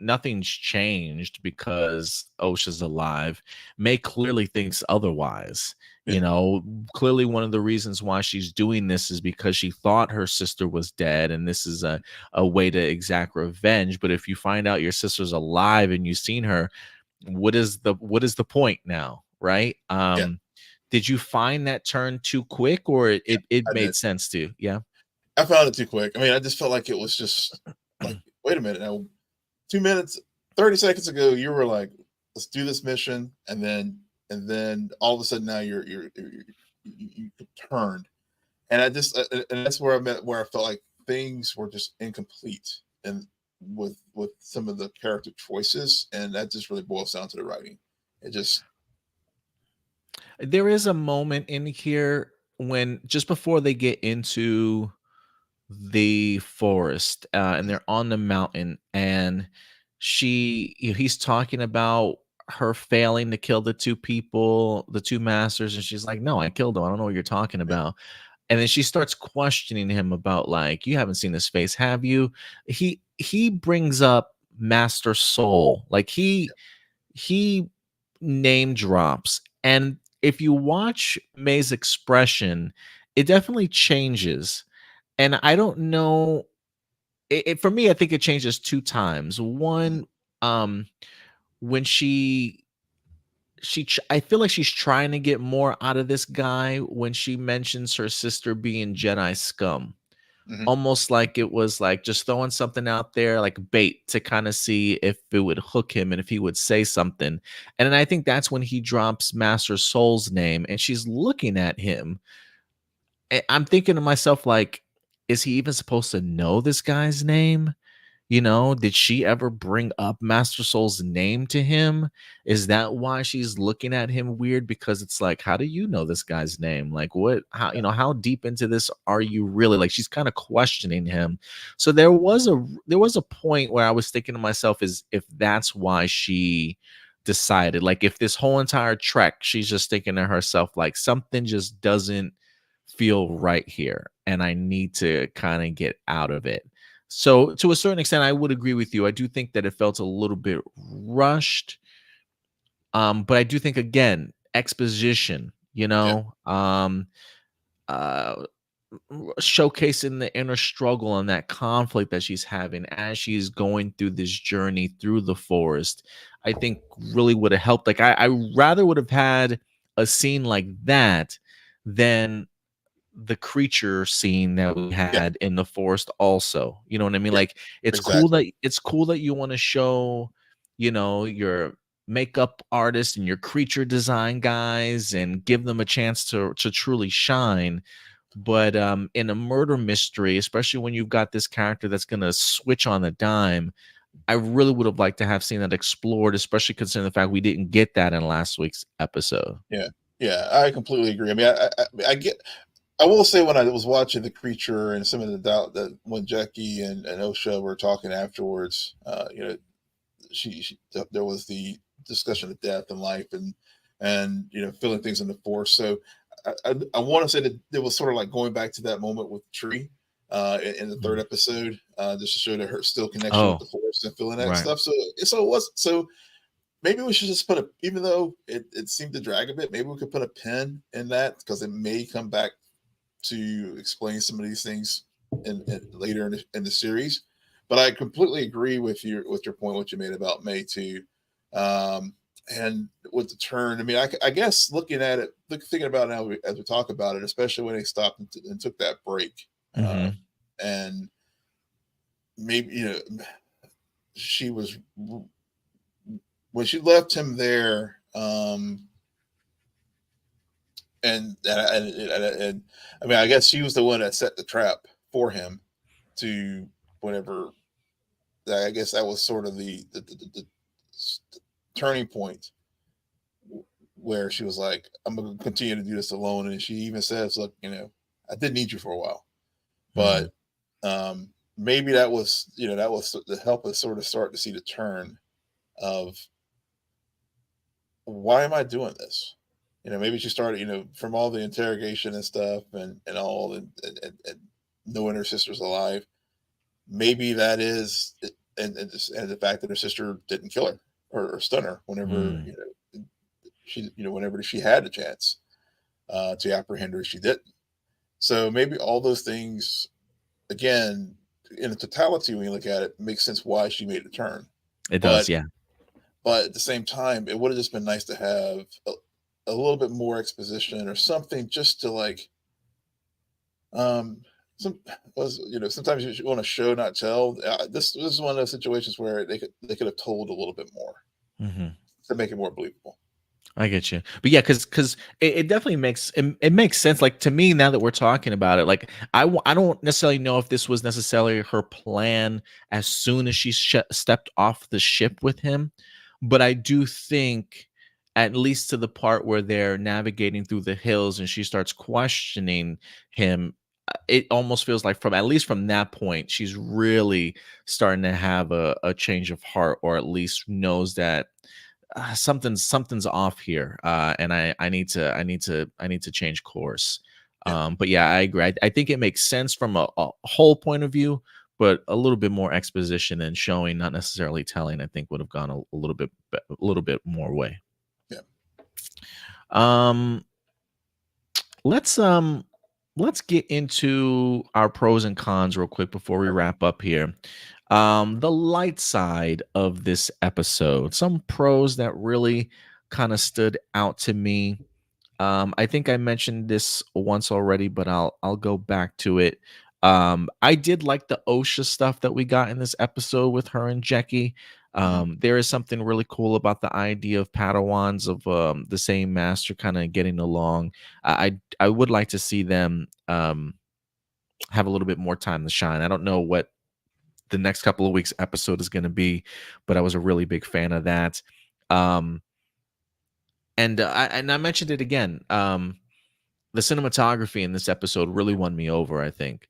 Speaker 1: nothing's changed because Osha's alive, May clearly thinks otherwise.
Speaker 2: Yeah,
Speaker 1: Clearly one of the reasons why she's doing this is because she thought her sister was dead, and this is a way to exact revenge. But if you find out your sister's alive and you've seen her, what is the point now, right?
Speaker 2: yeah,
Speaker 1: Did you find that turn too quick, or it
Speaker 2: yeah.
Speaker 1: it, it
Speaker 2: I did.
Speaker 1: made sense to you? Yeah.
Speaker 2: I found it too quick. I mean, I just felt like it was just like, wait a minute now, 2 minutes, 30 seconds ago, you were like, let's do this mission, and then all of a sudden now you turned, and and that's where where I felt like things were just incomplete, and with some of the character choices, and that just really boils down to the writing. It just
Speaker 1: There is a moment in here when just before they get into the forest, and they're on the mountain, and he's talking about her failing to kill the two masters, and she's like, no, I killed them, I don't know what you're talking
Speaker 2: yeah,
Speaker 1: about. And then she starts questioning him about, like, you haven't seen his face, have you? He brings up Master Soul, like he name drops. And if you watch May's expression, it definitely changes. And I don't know, for me, I think it changes two times.
Speaker 2: mhm,
Speaker 1: One, um when she I feel like she's trying to get more out of this guy when she mentions her sister being Jedi scum.
Speaker 2: Hmm.
Speaker 1: Almost like it was like just throwing something out there like bait to kind of see if it would hook him and if he would say something. And then I think that's when he drops Master Soul's name and she's looking at him. I'm thinking to myself, like, is he even supposed to know this guy's name? You know, did she ever bring up Master Soul's name to him? Is that why she's looking at him weird? Because it's like, how do you know this guy's name? Like, what, how,
Speaker 2: Yeah.
Speaker 1: how deep into this are you really? Like, she's kind of questioning him. So there was a point where I was thinking to myself, is if that's why she decided, like, if this whole entire trek, she's just thinking to herself, like, something just doesn't feel right here, and I need to kind of get out of it. So to a certain extent, I would agree with you. I do think that it felt a little bit rushed. But I do think again, exposition,
Speaker 2: Yeah.
Speaker 1: uh showcasing the inner struggle and that conflict that she's having as she's going through this journey through the forest, I think really would have helped. Like I rather would have had a scene like that than the creature scene that we
Speaker 2: Yeah.
Speaker 1: had in the forest also. You know what I mean?
Speaker 2: Yeah.
Speaker 1: Like
Speaker 2: Exactly.
Speaker 1: it's cool that you want to show, your makeup artist and your creature design guys and give them a chance to truly shine. But in a murder mystery, especially when you've got this character that's going to switch on a dime, I really would have liked to have seen that explored, especially considering the fact we didn't get that in last week's episode.
Speaker 2: Yeah. Yeah. I completely agree. I mean, I get. I will say when I was watching the creature and some of the doubt that when Jackie and Osha were talking afterwards, she there was the discussion of death and life and feeling things in the force. So I want to say that it was sort of like going back to that moment with the tree in the third
Speaker 1: Mm.
Speaker 2: episode, just to show that her still connection with
Speaker 1: Oh,
Speaker 2: the force and feeling that
Speaker 1: right.
Speaker 2: stuff. So it was so maybe we should just put a even though it seemed to drag a bit, maybe we could put a pin in that because it may come back to explain some of these things later in the series. But I completely agree with your point, what you made about May too, um, and with the turn. I mean, I guess looking at it, thinking about it now as we talk about it, especially when they stopped and took that break,
Speaker 1: Hmm.
Speaker 2: and maybe she was when she left him there. And I mean, I guess she was the one that set the trap for him to whenever. I guess that was sort of the turning point where she was like, "I'm going to continue to do this alone." And she even says, "Look, I did need you for a while,
Speaker 1: Hmm.
Speaker 2: but maybe that was to help us sort of start to see the turn of why am I doing this." Maybe she started, from all the interrogation and stuff and all, and knowing her sister's alive. Maybe that is, and the fact that her sister didn't kill her or stun her whenever
Speaker 1: Mm.
Speaker 2: whenever she had a chance to apprehend her, she didn't. So maybe all those things, again, in the totality, when you look at it, makes sense why she made a turn.
Speaker 1: It does,
Speaker 2: But
Speaker 1: yeah.
Speaker 2: but at the same time, it would have just been nice to have a little bit more exposition or something just to like um some was sometimes you want to show not tell. This is one of those situations where they could have told a little bit more
Speaker 1: Hmm.
Speaker 2: to make it more believable.
Speaker 1: I get you. But yeah, because it definitely it makes sense. Like to me, now that we're talking about it, like I don't necessarily know if this was necessarily her plan as soon as she stepped off the ship with him, but I do think at least to the part where they're navigating through the hills and she starts questioning him, it almost feels like from at least from that point, she's really starting to have a change of heart, or at least knows that something's off here, and I need to change course.
Speaker 2: Yeah,
Speaker 1: But yeah, I agree. I think it makes sense from a whole point of view, but a little bit more exposition and showing, not necessarily telling, I think would have gone a little bit a little bit more way.
Speaker 2: yeah,
Speaker 1: Um, let's um let's get into our pros and cons real quick before we wrap up here. The light side of this episode, some pros that really kind of stood out to me. I think I mentioned this once already, but I'll go back to it. I did like the OSHA stuff that we got in this episode with her and Jackie.
Speaker 2: Mhm.
Speaker 1: There is something really cool about the idea of Padawans of the same master kind of getting along. I would like to see them have a little bit more time to shine. I don't know what the next couple of weeks episode is going to be, but I was a really big fan of that. Um, and I mentioned it again. The cinematography in this episode really won me over. I think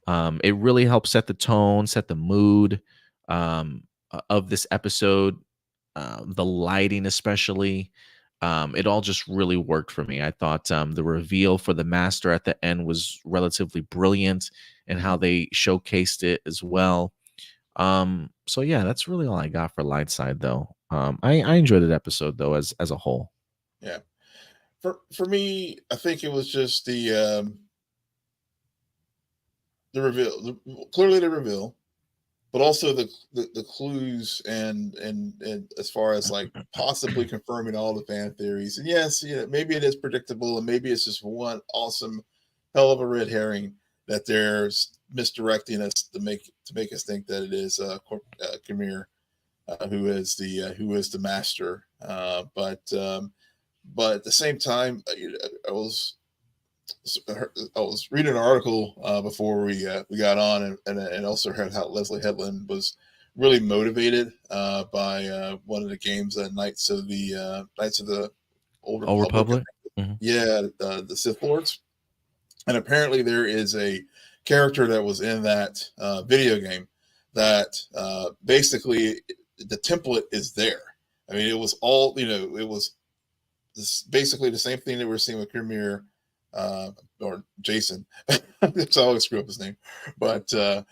Speaker 1: it really helped set the tone, set the mood of this episode. The lighting, especially, it all just really worked for me. I thought the reveal for the master at the end was relatively brilliant, and how
Speaker 2: Mhm.
Speaker 1: they showcased it as well. So yeah, that's really all I got for light side though. I enjoyed that episode though as a whole.
Speaker 2: Yeah. For me, I think it was just the reveal, clearly the reveal, but also the clues and as far as like possibly confirming all the fan theories. And yes, maybe it is predictable, and maybe it's just one awesome hell of a red herring that they're misdirecting us to make us think that it is Khmer, who is the master. But at the same time, I was I was reading an article before we got on, and also heard how Leslie Headland was really motivated by one of the games, Knights of the Old
Speaker 1: Old
Speaker 2: Republic. I
Speaker 1: Republic.
Speaker 2: think.
Speaker 1: Mhm.
Speaker 2: Yeah, the Sith Lords, and apparently there is a character that was in that video game that basically the template is there. I mean, it was all it was basically the same thing that we're seeing with Premier or Jason. So I always screw up his name, but the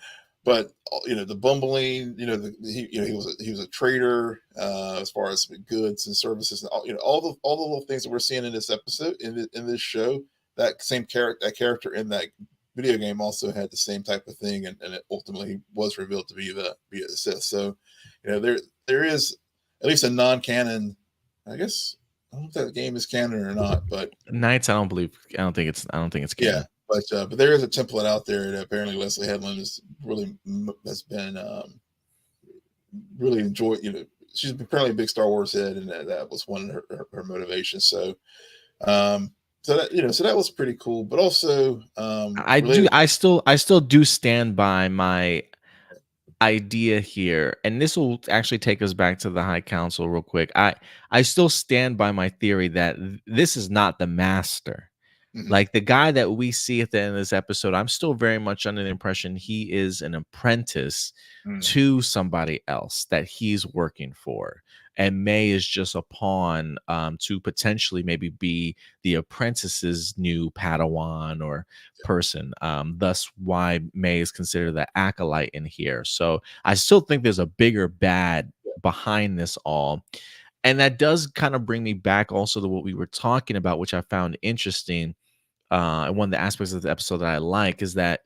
Speaker 2: bumbling, he was a trader as far as goods and services, and all the little things that we're seeing in this episode in this show. That character in that video game also had the same type of thing, and it ultimately was revealed to be the Sith. So, there is at least a non-canon, I guess. I don't know if that game is canon or not, but
Speaker 1: Knights, I don't think it's
Speaker 2: yeah,
Speaker 1: canon.
Speaker 2: but there is a template out there that apparently Leslie Headland has been really enjoyed. She's apparently a big Star Wars head, and that was one of her motivations. Um, so that was pretty cool. But also related.
Speaker 1: I still do stand by my idea here, and this will actually take us back to the High Council real quick. I still stand by my theory that this is not the master.
Speaker 2: Mhm.
Speaker 1: Like the guy that we see at the end of this episode, I'm still very much under the impression he is an apprentice
Speaker 2: Mm.
Speaker 1: to somebody else that he's working for. And May is just a pawn to potentially maybe be the apprentice's new Padawan or person. Thus, why May is considered the acolyte in here. So I still think there's a bigger bad behind this all. And that does kind of bring me back also to what we were talking about, which I found interesting. And one of the aspects of the episode that I like is that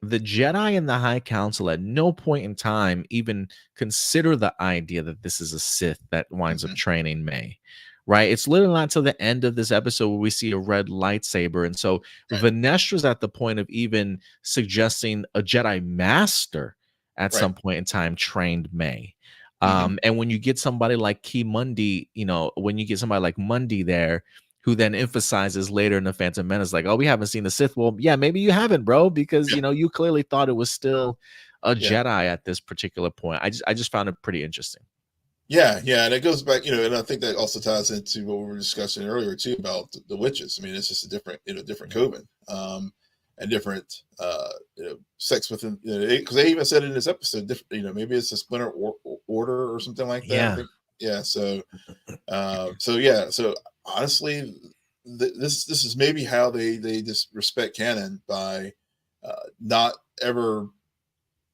Speaker 1: the Jedi and the High Council at no point in time even consider the idea that this is a Sith that winds up
Speaker 2: Mhm.
Speaker 1: training May. Right? It's literally not until the end of this episode where we see a red lightsaber. And so
Speaker 2: Right.
Speaker 1: Vanestra's at the point of even suggesting a Jedi Master at
Speaker 2: Right.
Speaker 1: some point in time trained May.
Speaker 2: Mhm.
Speaker 1: And when you get somebody like Key Mundi, when you get somebody like Mundi there, who then emphasizes later in the Phantom Menace, like, "Oh, we haven't seen the Sith." Well, yeah, maybe you haven't, bro, because
Speaker 2: Yeah.
Speaker 1: you clearly thought it was still a
Speaker 2: Yeah.
Speaker 1: Jedi at this particular point. I just found it pretty interesting.
Speaker 2: Yeah, yeah, and it goes back, and I think that also ties into what we were discussing earlier too about the witches. I mean, it's just a different coven, and different, sex within, because they even said in this episode, different, maybe it's a splinter order or something like that. I
Speaker 1: Yeah.
Speaker 2: think, yeah. So honestly, this is maybe how they just respect canon by not ever,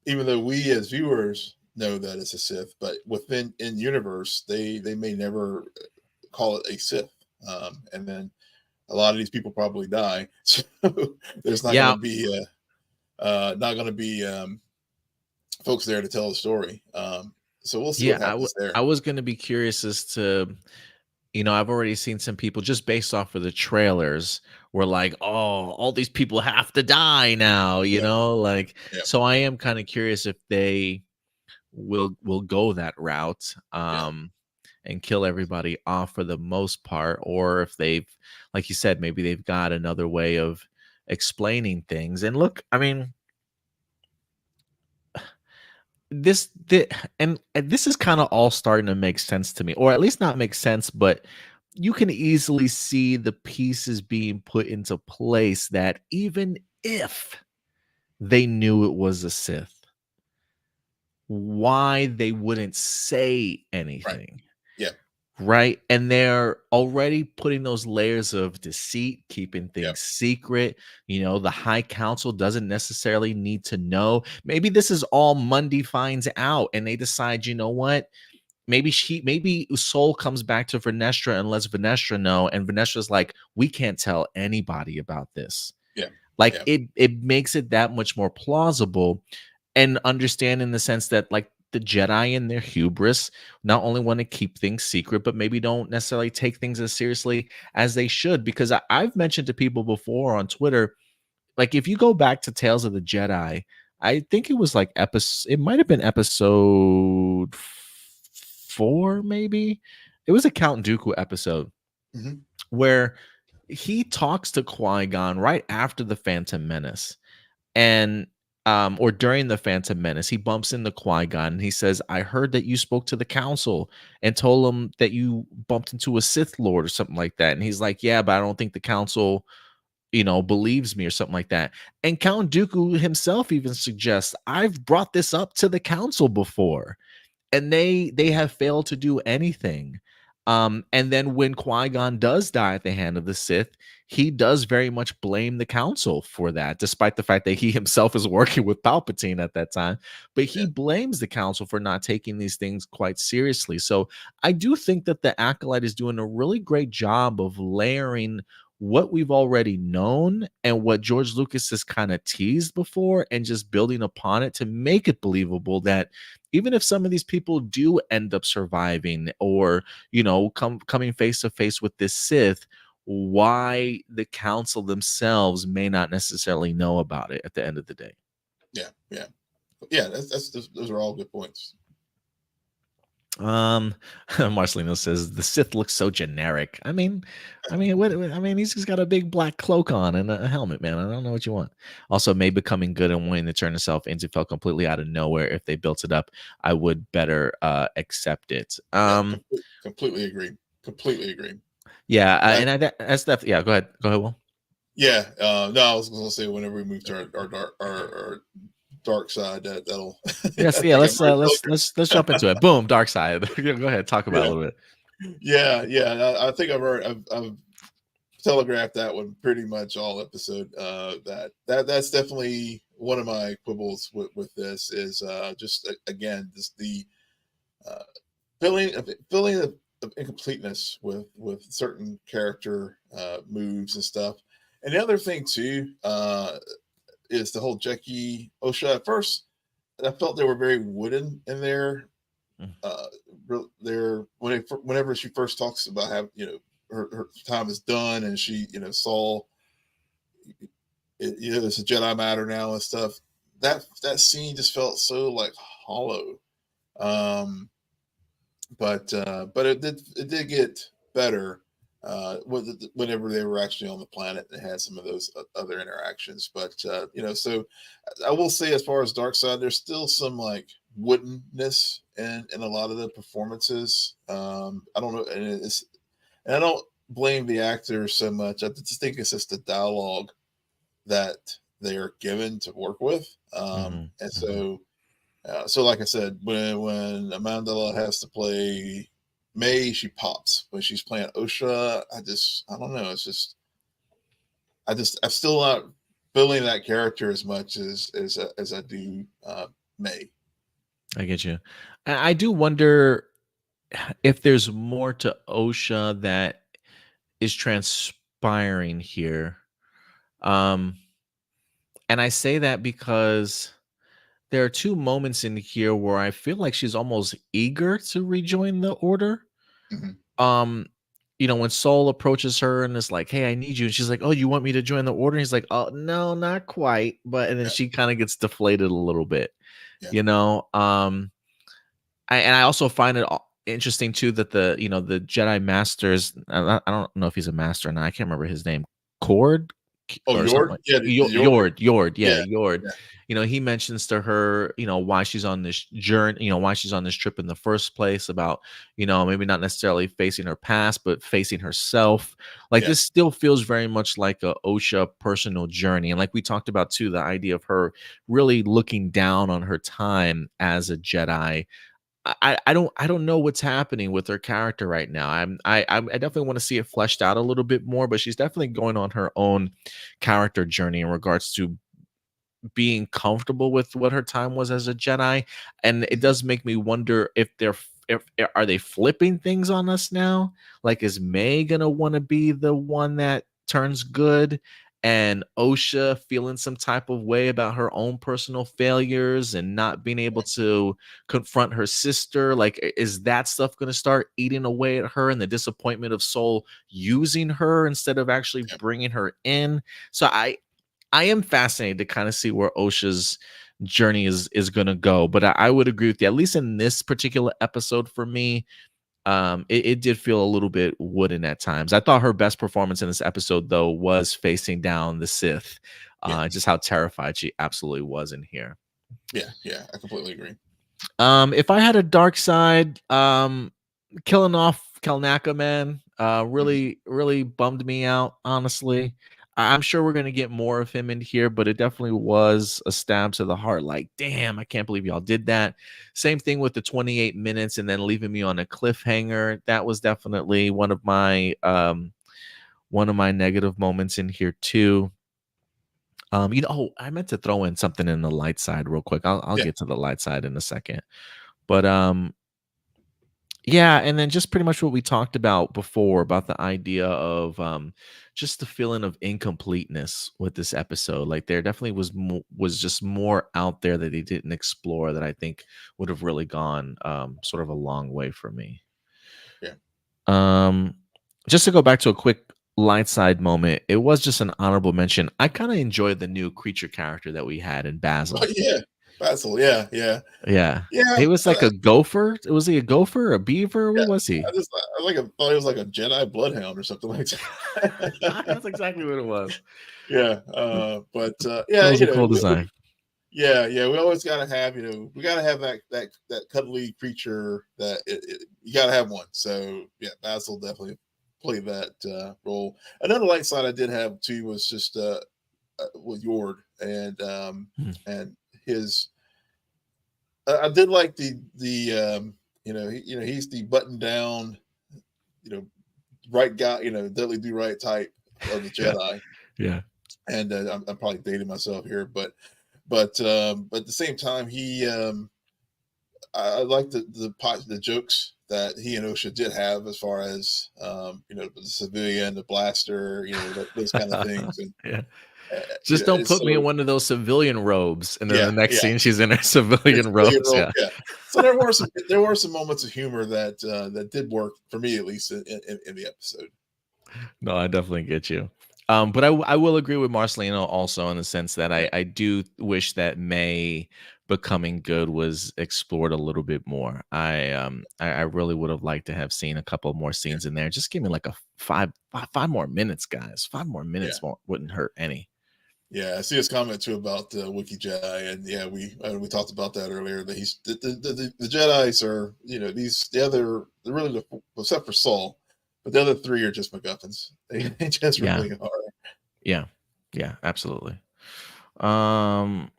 Speaker 2: even though we as viewers know that it's a Sith, but within in universe, they may never call it a Sith. And then a lot of these people probably die, so there's not going
Speaker 1: Yeah.
Speaker 2: to be folks there to tell the story. So we'll see
Speaker 1: Yeah,
Speaker 2: what happens there.
Speaker 1: I was gonna be curious as to I've already seen some people just based off of the trailers were like, oh, all these people have to die now,
Speaker 2: Yeah,
Speaker 1: like,
Speaker 2: yeah,
Speaker 1: so I am kind of curious if they will go that route,
Speaker 2: yeah,
Speaker 1: and kill everybody off for the most part, or if they've, like you said, maybe they've got another way of explaining things. And look, I mean, and this is kind of all starting to make sense to me, or at least not make sense, but you can easily see the pieces being put into place that even if they knew it was a Sith, why they wouldn't say
Speaker 2: right.
Speaker 1: anything.
Speaker 2: Yeah,
Speaker 1: Right. And they're already putting those layers of deceit, keeping
Speaker 2: yeah,
Speaker 1: things secret. The High Council doesn't necessarily need to know. Maybe this is all Mundy finds out and they decide, you know what? Maybe Soul comes back to Vernestra and lets Vernestra know. And Vernestra's like, we can't tell anybody about this.
Speaker 2: yeah,
Speaker 1: Like
Speaker 2: yeah,
Speaker 1: it makes it that much more plausible, and understand in the sense that, like, the Jedi in their hubris not only want to keep things secret, but maybe don't necessarily take things as seriously as they should. Because I've mentioned to people before on Twitter, like, if you go back to Tales of the Jedi, I think it was like it might have been episode 4, maybe. It was a Count Dooku episode
Speaker 2: hmm,
Speaker 1: where he talks to Qui-Gon right after the Phantom Menace, and or during the Phantom Menace, he bumps into Qui-Gon and he says, I heard that you spoke to the council and told them that you bumped into a Sith Lord or something like that. And he's like, yeah, but I don't think the council, believes me, or something like that. And Count Dooku himself even suggests, I've brought this up to the council before, and they have failed to do anything. And then when Qui-Gon does die at the hand of the Sith, he does very much blame the council for that, despite the fact that he himself is working with Palpatine at that time. But he
Speaker 2: yeah,
Speaker 1: blames the council for not taking these things quite seriously. So I do think that the Acolyte is doing a really great job of layering what we've already known and what George Lucas has kind of teased before, and just building upon it to make it believable that even if some of these people do end up surviving, or coming face to face with this Sith, why the council themselves may not necessarily know about it at the end of the day.
Speaker 2: yeah, yeah, yeah. Those are all good points.
Speaker 1: Marcelino says the Sith looks so generic. He's just got a big black cloak on and a helmet, man. I don't know what you want. Also, May becoming good and wanting to turn herself into felt completely out of nowhere. If they built it up, I would better accept it.
Speaker 2: Yeah, completely agree. Completely agree.
Speaker 1: Yeah,
Speaker 2: That,
Speaker 1: and that's definitely, yeah. Go ahead, Will.
Speaker 2: yeah. No, I was going to say whenever we move to our dark side, that'll.
Speaker 1: Yes,
Speaker 2: I
Speaker 1: yeah.
Speaker 2: think I'm
Speaker 1: Let's
Speaker 2: very
Speaker 1: let's jump into it. Boom, dark side. Go ahead, talk about it
Speaker 2: yeah,
Speaker 1: a little bit.
Speaker 2: yeah, yeah. I think I've telegraphed that one pretty much all episode. That's definitely one of my quibbles with this is just again just the uh, feeling of incompleteness with certain character moves and stuff. And the other thing too is the whole Jackie Osha. At first, I felt they were very wooden in their
Speaker 1: Mm.
Speaker 2: whenever she first talks about how her time is done and she saw it's a Jedi matter now and stuff. That scene just felt so like hollow. Um, but it did get better whenever they were actually on the planet and had some of those other interactions. But so I will say, as far as Dark Side, there's still some like woodenness in a lot of the performances. I don't know, and I don't blame the actors so much. I just think it's just the dialogue that they are given to work with,
Speaker 1: Mhm,
Speaker 2: and
Speaker 1: mhm.
Speaker 2: so like I said, when Amandla has to play May, she pops. When she's playing Osha, I don't know. It's just I'm still not feeling that character as much as I do May.
Speaker 1: I get you. I do wonder if there's more to OSHA that is transpiring here. Um, and I say that because there are two moments in here where I feel like she's almost eager to rejoin the order.
Speaker 2: Mhm.
Speaker 1: Um, when Soul approaches her and is like, "Hey, I need you," and she's like, "Oh, you want me to join the order?" And he's like, "Oh, no, not quite." But and then
Speaker 2: Yeah,
Speaker 1: she kind of gets deflated a little bit,
Speaker 2: yeah.
Speaker 1: you know. I also find it interesting too that the Jedi Masters. I don't know if he's a master or not. I can't remember his name. Cord
Speaker 2: Oh,
Speaker 1: or something
Speaker 2: Yord?
Speaker 1: like
Speaker 2: Yeah, the Yord.
Speaker 1: Yord. Yeah,
Speaker 2: Yeah,
Speaker 1: Yord.
Speaker 2: yeah,
Speaker 1: He mentions to her, why she's on this journey, why she's on this trip in the first place, about, maybe not necessarily facing her past, but facing herself. Like,
Speaker 2: yeah,
Speaker 1: this still feels very much like a Osha personal journey. And like we talked about too, the idea of her really looking down on her time as a Jedi. I don't know what's happening with her character right now. I definitely want to see it fleshed out a little bit more, but she's definitely going on her own character journey in regards to being comfortable with what her time was as a Jedi. And it
Speaker 2: mhm,
Speaker 1: does make me wonder if are they flipping things on us now? Like, is May gonna want to be the one that turns good? And Osha feeling some type of way about her own personal failures and not being able to confront her sister. Like, is that stuff going to start eating away at her, and the disappointment of Soul using her instead of actually
Speaker 2: yeah,
Speaker 1: bringing her in? So I am fascinated to kind of see where Osha's journey is going to go. But I would agree with you, at least in this particular episode for me. It did feel a little bit wooden at times. I thought her best performance in this episode, though, was facing down the Sith.
Speaker 2: yeah,
Speaker 1: Just how terrified she absolutely was in here.
Speaker 2: yeah, yeah. I completely agree.
Speaker 1: If I had a dark side, killing off Kelnacca, man,
Speaker 2: Mhm.
Speaker 1: really, really bummed me out, honestly. I'm sure we're gonna get more of him in here, but it definitely was a stab to the heart. Like, damn, I can't believe y'all did that. Same thing with the 28 minutes and then leaving me on a cliffhanger. That was definitely one of my negative moments in here too. I meant to throw in something in the light side real quick. I'll
Speaker 2: Yeah.
Speaker 1: get to the light side in a second. But yeah, and then just pretty much what we talked about before about the idea of just the feeling of incompleteness with this episode. Like, there definitely was just more out there that he didn't explore that I think would have really gone sort of a long way for me.
Speaker 2: Yeah.
Speaker 1: Um, just to go back to a quick light side moment, it was just an honorable mention. I kind of enjoyed the new creature character that we had in
Speaker 2: Oh,
Speaker 1: Basil.
Speaker 2: yeah. Basil. Yeah, yeah,
Speaker 1: Yeah,
Speaker 2: yeah.
Speaker 1: he was like a gopher. Was he a gopher, a beaver?
Speaker 2: Yeah.
Speaker 1: What was he?
Speaker 2: Thought he was like a Jedi bloodhound or something like
Speaker 1: That's
Speaker 2: that.
Speaker 1: exactly what it was.
Speaker 2: Yeah, but
Speaker 1: That
Speaker 2: yeah,
Speaker 1: was a cool design.
Speaker 2: yeah, yeah. We always gotta have, we gotta have that cuddly creature you gotta have one. So yeah, Basil definitely played that role. Another light side I did have too was just with Yord
Speaker 1: Hmm.
Speaker 2: and his. I did like he's the button down, you know right guy, deadly do right type of the
Speaker 1: Yeah,
Speaker 2: Jedi.
Speaker 1: yeah,
Speaker 2: And I'm probably dating myself here, but at the same time, I like the jokes that he and Osha did have as far as the civilian, the blaster, those kind of things, and
Speaker 1: yeah. Just don't put me in
Speaker 2: so
Speaker 1: one of those civilian robes, and then the
Speaker 2: yeah,
Speaker 1: next
Speaker 2: yeah,
Speaker 1: scene she's in her
Speaker 2: it's
Speaker 1: civilian
Speaker 2: civilian
Speaker 1: robes.
Speaker 2: role,
Speaker 1: Yeah.
Speaker 2: yeah. So there were some moments of humor that did work for me, at least in the episode.
Speaker 1: No, I definitely get you. But I will agree with Marcelino also in the sense that
Speaker 2: Yeah,
Speaker 1: I do wish that May becoming good was explored a little bit more. I really would have liked to have seen a couple more
Speaker 2: yeah,
Speaker 1: scenes in there. Just give me like a five more minutes, guys. 5 more
Speaker 2: yeah.
Speaker 1: minutes wouldn't hurt any.
Speaker 2: Yeah, I see his comment too about Wiki Jedi, and yeah, we talked about that earlier. That the Jedi's are, they're really except for Saul, but the other three are just MacGuffins. They just
Speaker 1: Yeah,
Speaker 2: really are.
Speaker 1: yeah, yeah, absolutely. Um,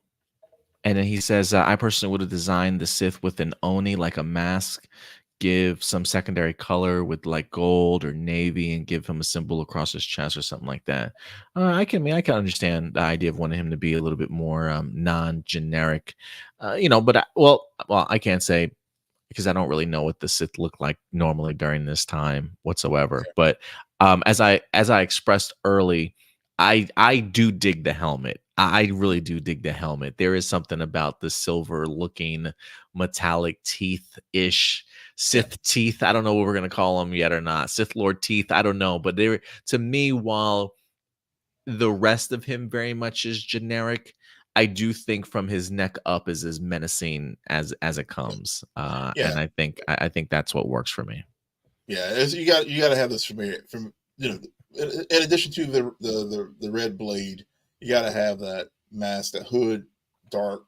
Speaker 1: And then he says, I personally would have designed the Sith with an Oni, like a mask, give some secondary color with like gold or navy, and give him a symbol across his chest or something like that. I can understand the idea of wanting him to be a little bit more non-generic, But I can't say because I don't really know what the Sith look like normally during this time whatsoever. But as I expressed early, I do dig the helmet. I really do dig the helmet. There is something about the silver looking metallic teeth ish
Speaker 2: Yeah.
Speaker 1: Sith teeth. I don't know what we're gonna call them yet or not. Sith Lord teeth. I don't know, but they were, to me, while the rest of him very much is generic, I do think from his neck up is as menacing as it comes.
Speaker 2: Yeah.
Speaker 1: And I think that's what works for me.
Speaker 2: Yeah. You got to have this from in addition to the red blade, you got to have that mask, that hood, dark,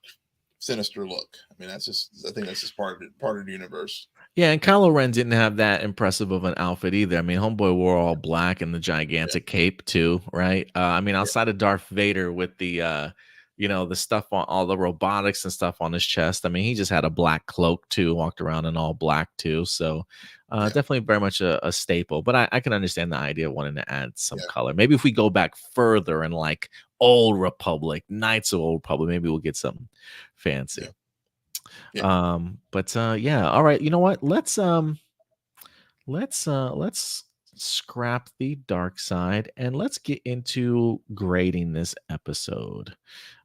Speaker 2: sinister look. I mean, I think that's just part of the universe.
Speaker 1: Yeah, and Kylo Ren didn't have that impressive of an outfit either. I mean, Homeboy wore all black and the
Speaker 2: Yeah.
Speaker 1: gigantic cape too, right? I mean,
Speaker 2: Yeah.
Speaker 1: outside of Darth Vader with the the stuff on all the robotics and stuff on his chest. I mean, he just had a black cloak too, walked around in all black too. So
Speaker 2: Yeah.
Speaker 1: definitely very much a staple. But I can understand the idea of wanting to add some
Speaker 2: Yeah.
Speaker 1: color. Maybe if we go back further and like Old Republic, Knights of Old Republic, maybe we'll get something fancy.
Speaker 2: Yeah. Yeah.
Speaker 1: But yeah, all right. You know what? Let's scrap the dark side and let's get into grading this episode.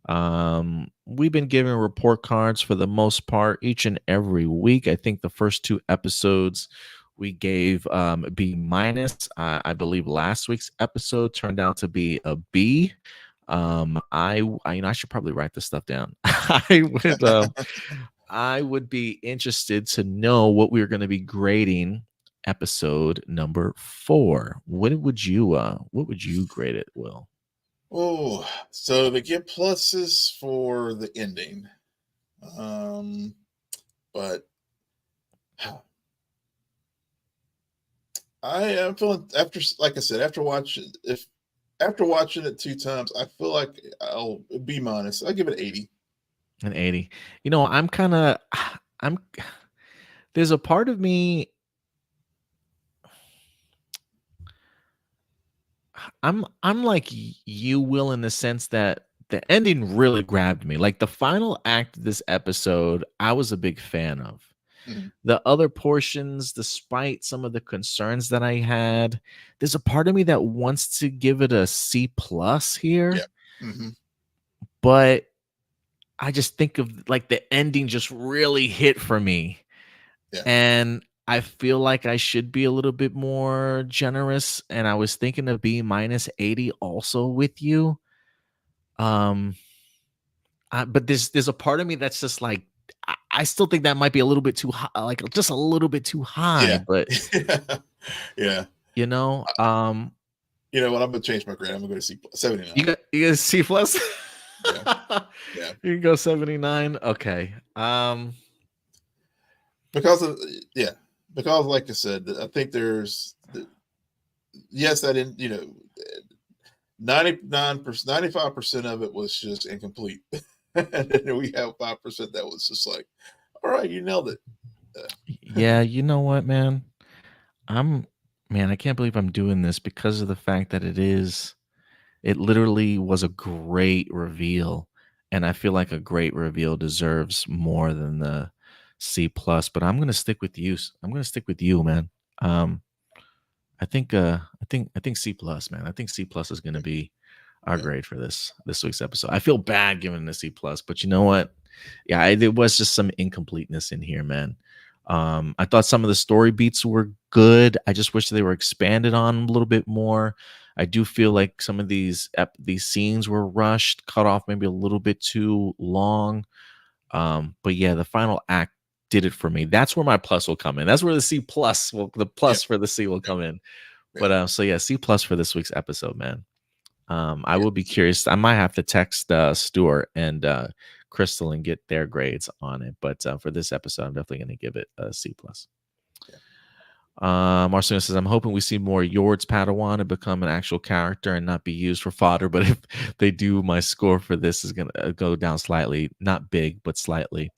Speaker 1: We've been giving report cards for the most part each and every week. I think the first two episodes we gave B minus. I believe last week's episode turned out to be a B. I should probably write this stuff down. I would be interested to know what we're going to be grading episode number 4. What would you grade it, Will?
Speaker 2: Oh, so they get pluses for the ending. But I am feeling, after, like I said, after watching it 2 times, I feel like I'll B minus. I'll give it 80.
Speaker 1: An 80. You know, I'm there's a part of me I'm like you, Will, in the sense that the ending really grabbed me. Like the final act of this episode, I was a big fan of.
Speaker 2: Mhm.
Speaker 1: The other portions, despite some of the concerns that I had, there's a part of me that wants to give it a C plus here.
Speaker 2: Yeah. Mm-hmm.
Speaker 1: But I just think of like the ending just really hit for me.
Speaker 2: Yeah.
Speaker 1: And I feel like I should be a little bit more generous. And I was thinking of B minus 80 also with you. But there's a part of me that's just like, I still think that might be a little bit too high, like just a little bit too high.
Speaker 2: Yeah.
Speaker 1: But
Speaker 2: Yeah.
Speaker 1: you know,
Speaker 2: You know what? I'm gonna change my grade. I'm gonna go to C 79.
Speaker 1: you got C plus.
Speaker 2: Yeah. Yeah.
Speaker 1: You can go 79. Okay.
Speaker 2: Because like I said, I think there's yes, I didn't, 99%, 95% of it was just incomplete. And then we have 5% that was just like, all right, you nailed it.
Speaker 1: Yeah, you know what, man? I can't believe I'm doing this because of the fact that it literally was a great reveal. And I feel like a great reveal deserves more than the C plus, but I'm gonna stick with you. I'm gonna stick with you, man. I think C plus, man. I think C plus is gonna be our
Speaker 2: Yeah.
Speaker 1: grade for this week's episode. I feel bad giving it a C plus, but you know what? Yeah, there was just some incompleteness in here, man. I thought some of the story beats were good. I just wish they were expanded on a little bit more. I do feel like some of these scenes were rushed, cut off maybe a little bit too long. But yeah, the final act did it for me. That's where my plus will come in. That's where the C plus the plus
Speaker 2: Yeah.
Speaker 1: for the C will come in.
Speaker 2: Yeah.
Speaker 1: But so yeah, C plus for this week's episode, man. I
Speaker 2: Yeah.
Speaker 1: will be curious. I might have to text Stuart and Crystal and get their grades on it. But for this episode, I'm definitely going to give it a C plus. Marcelo says, I'm hoping we see more Yord's Padawan and become an actual character and not be used for fodder. But if they do, my score for this is going to go down slightly. Not big, but slightly.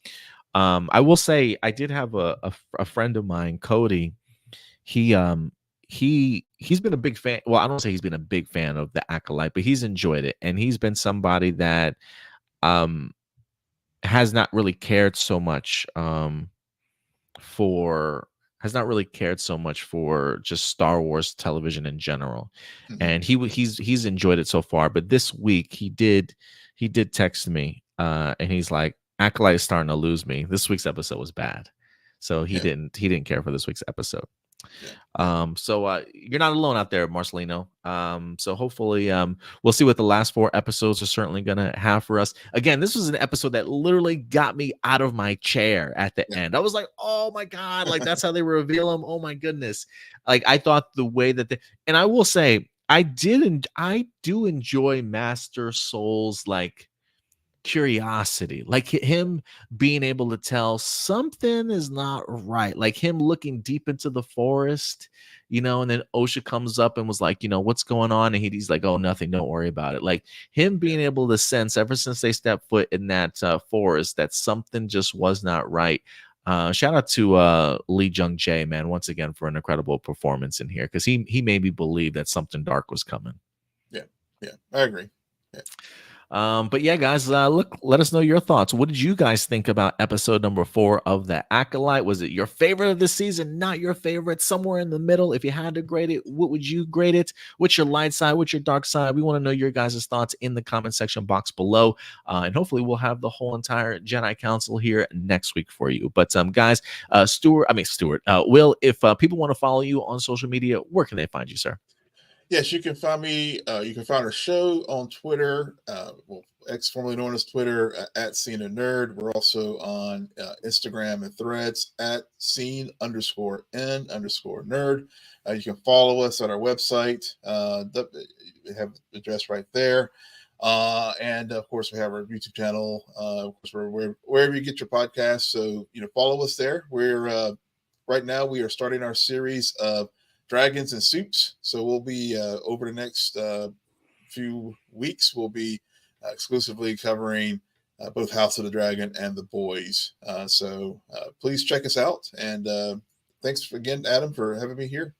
Speaker 1: I will say I did have a friend of mine, Cody. He's been a big fan. Well, I don't say he's been a big fan of the Acolyte, but he's enjoyed it. And he's been somebody that has not really cared so much for just Star Wars television in general.
Speaker 2: Mm-hmm.
Speaker 1: And he's enjoyed it so far. But this week he did text me and he's like, Acolyte is starting to lose me. This week's episode was bad. So he
Speaker 2: Yeah.
Speaker 1: didn't care for this week's episode.
Speaker 2: Yeah.
Speaker 1: So you're not alone out there, Marcelino. So hopefully we'll see what the last 4 episodes are certainly gonna have for us. Again, this was an episode that literally got me out of my chair at the
Speaker 2: Yeah.
Speaker 1: end. I was like, oh my god, like that's how they reveal him. Oh my goodness. Like I thought the way that they, and I will say I do enjoy Master Soul's like curiosity, like him being able to tell something is not right, like him looking deep into the forest, and then Osha comes up and was like, what's going on, and he's like, oh, nothing, don't worry about it. Like him being able to sense ever since they stepped foot in that forest that something just was not right. Shout out to Lee Jung-jae, man, once again for an incredible performance in here, because he made me believe that something dark was coming.
Speaker 2: Yeah, I agree. Yeah.
Speaker 1: But yeah, guys, look, let us know your thoughts. What did you guys think about episode number 4 of The Acolyte? Was it your favorite of the season? Not your favorite? Somewhere in the middle? If you had to grade it, what would you grade it? What's your light side? What's your dark side? We want to know your guys' thoughts in the comment section box below. And hopefully we'll have the whole entire Jedi Council here next week for you. But guys, Will, if people want to follow you on social media, where can they find you, sir?
Speaker 2: Yes, you can find me. You can find our show on Twitter, X formerly known as Twitter, at Scene a Nerd. We're also on Instagram and Threads at Scene_N_Nerd. You can follow us on our website. We have the address right there. And of course, we have our YouTube channel. Of course, wherever you get your podcasts. So follow us there. We're right now we are starting our series of Dragons and Soups. So we'll be over the next few weeks, we'll be exclusively covering both House of the Dragon and The Boys. So please check us out. And thanks again, Adam, for having me here.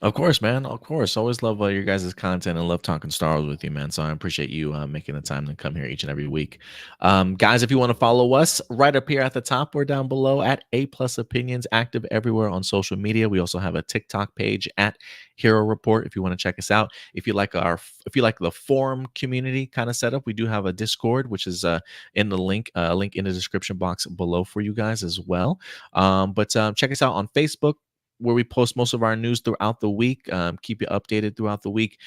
Speaker 1: Of course, man. Of course. Always love your guys' content and love talking Star Wars with you, man. So I appreciate you making the time to come here each and every week. Guys, if you want to follow us, right up here at the top or down below at APlus Opinions, active everywhere on social media. We also have a TikTok page at Hero Report if you want to check us out. If you like the forum community kind of setup, we do have a Discord, which is in the link in the description box below for you guys as well. But check us out on Facebook, where we post most of our news throughout the week. Keep you updated throughout the week.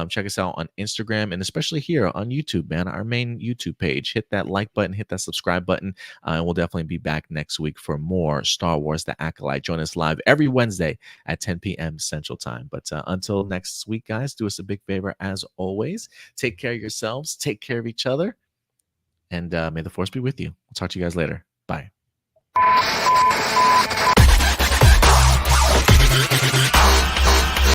Speaker 1: Check us out on Instagram and especially here on YouTube, man, our main YouTube page. Hit that like button, hit that subscribe button, and we'll definitely be back next week for more Star Wars The Acolyte. Join us live every Wednesday at 10 p.m. Central Time. But until next week, guys, do us a big favor as always. Take care of yourselves, take care of each other, and may the Force be with you. We'll talk to you guys later. Bye.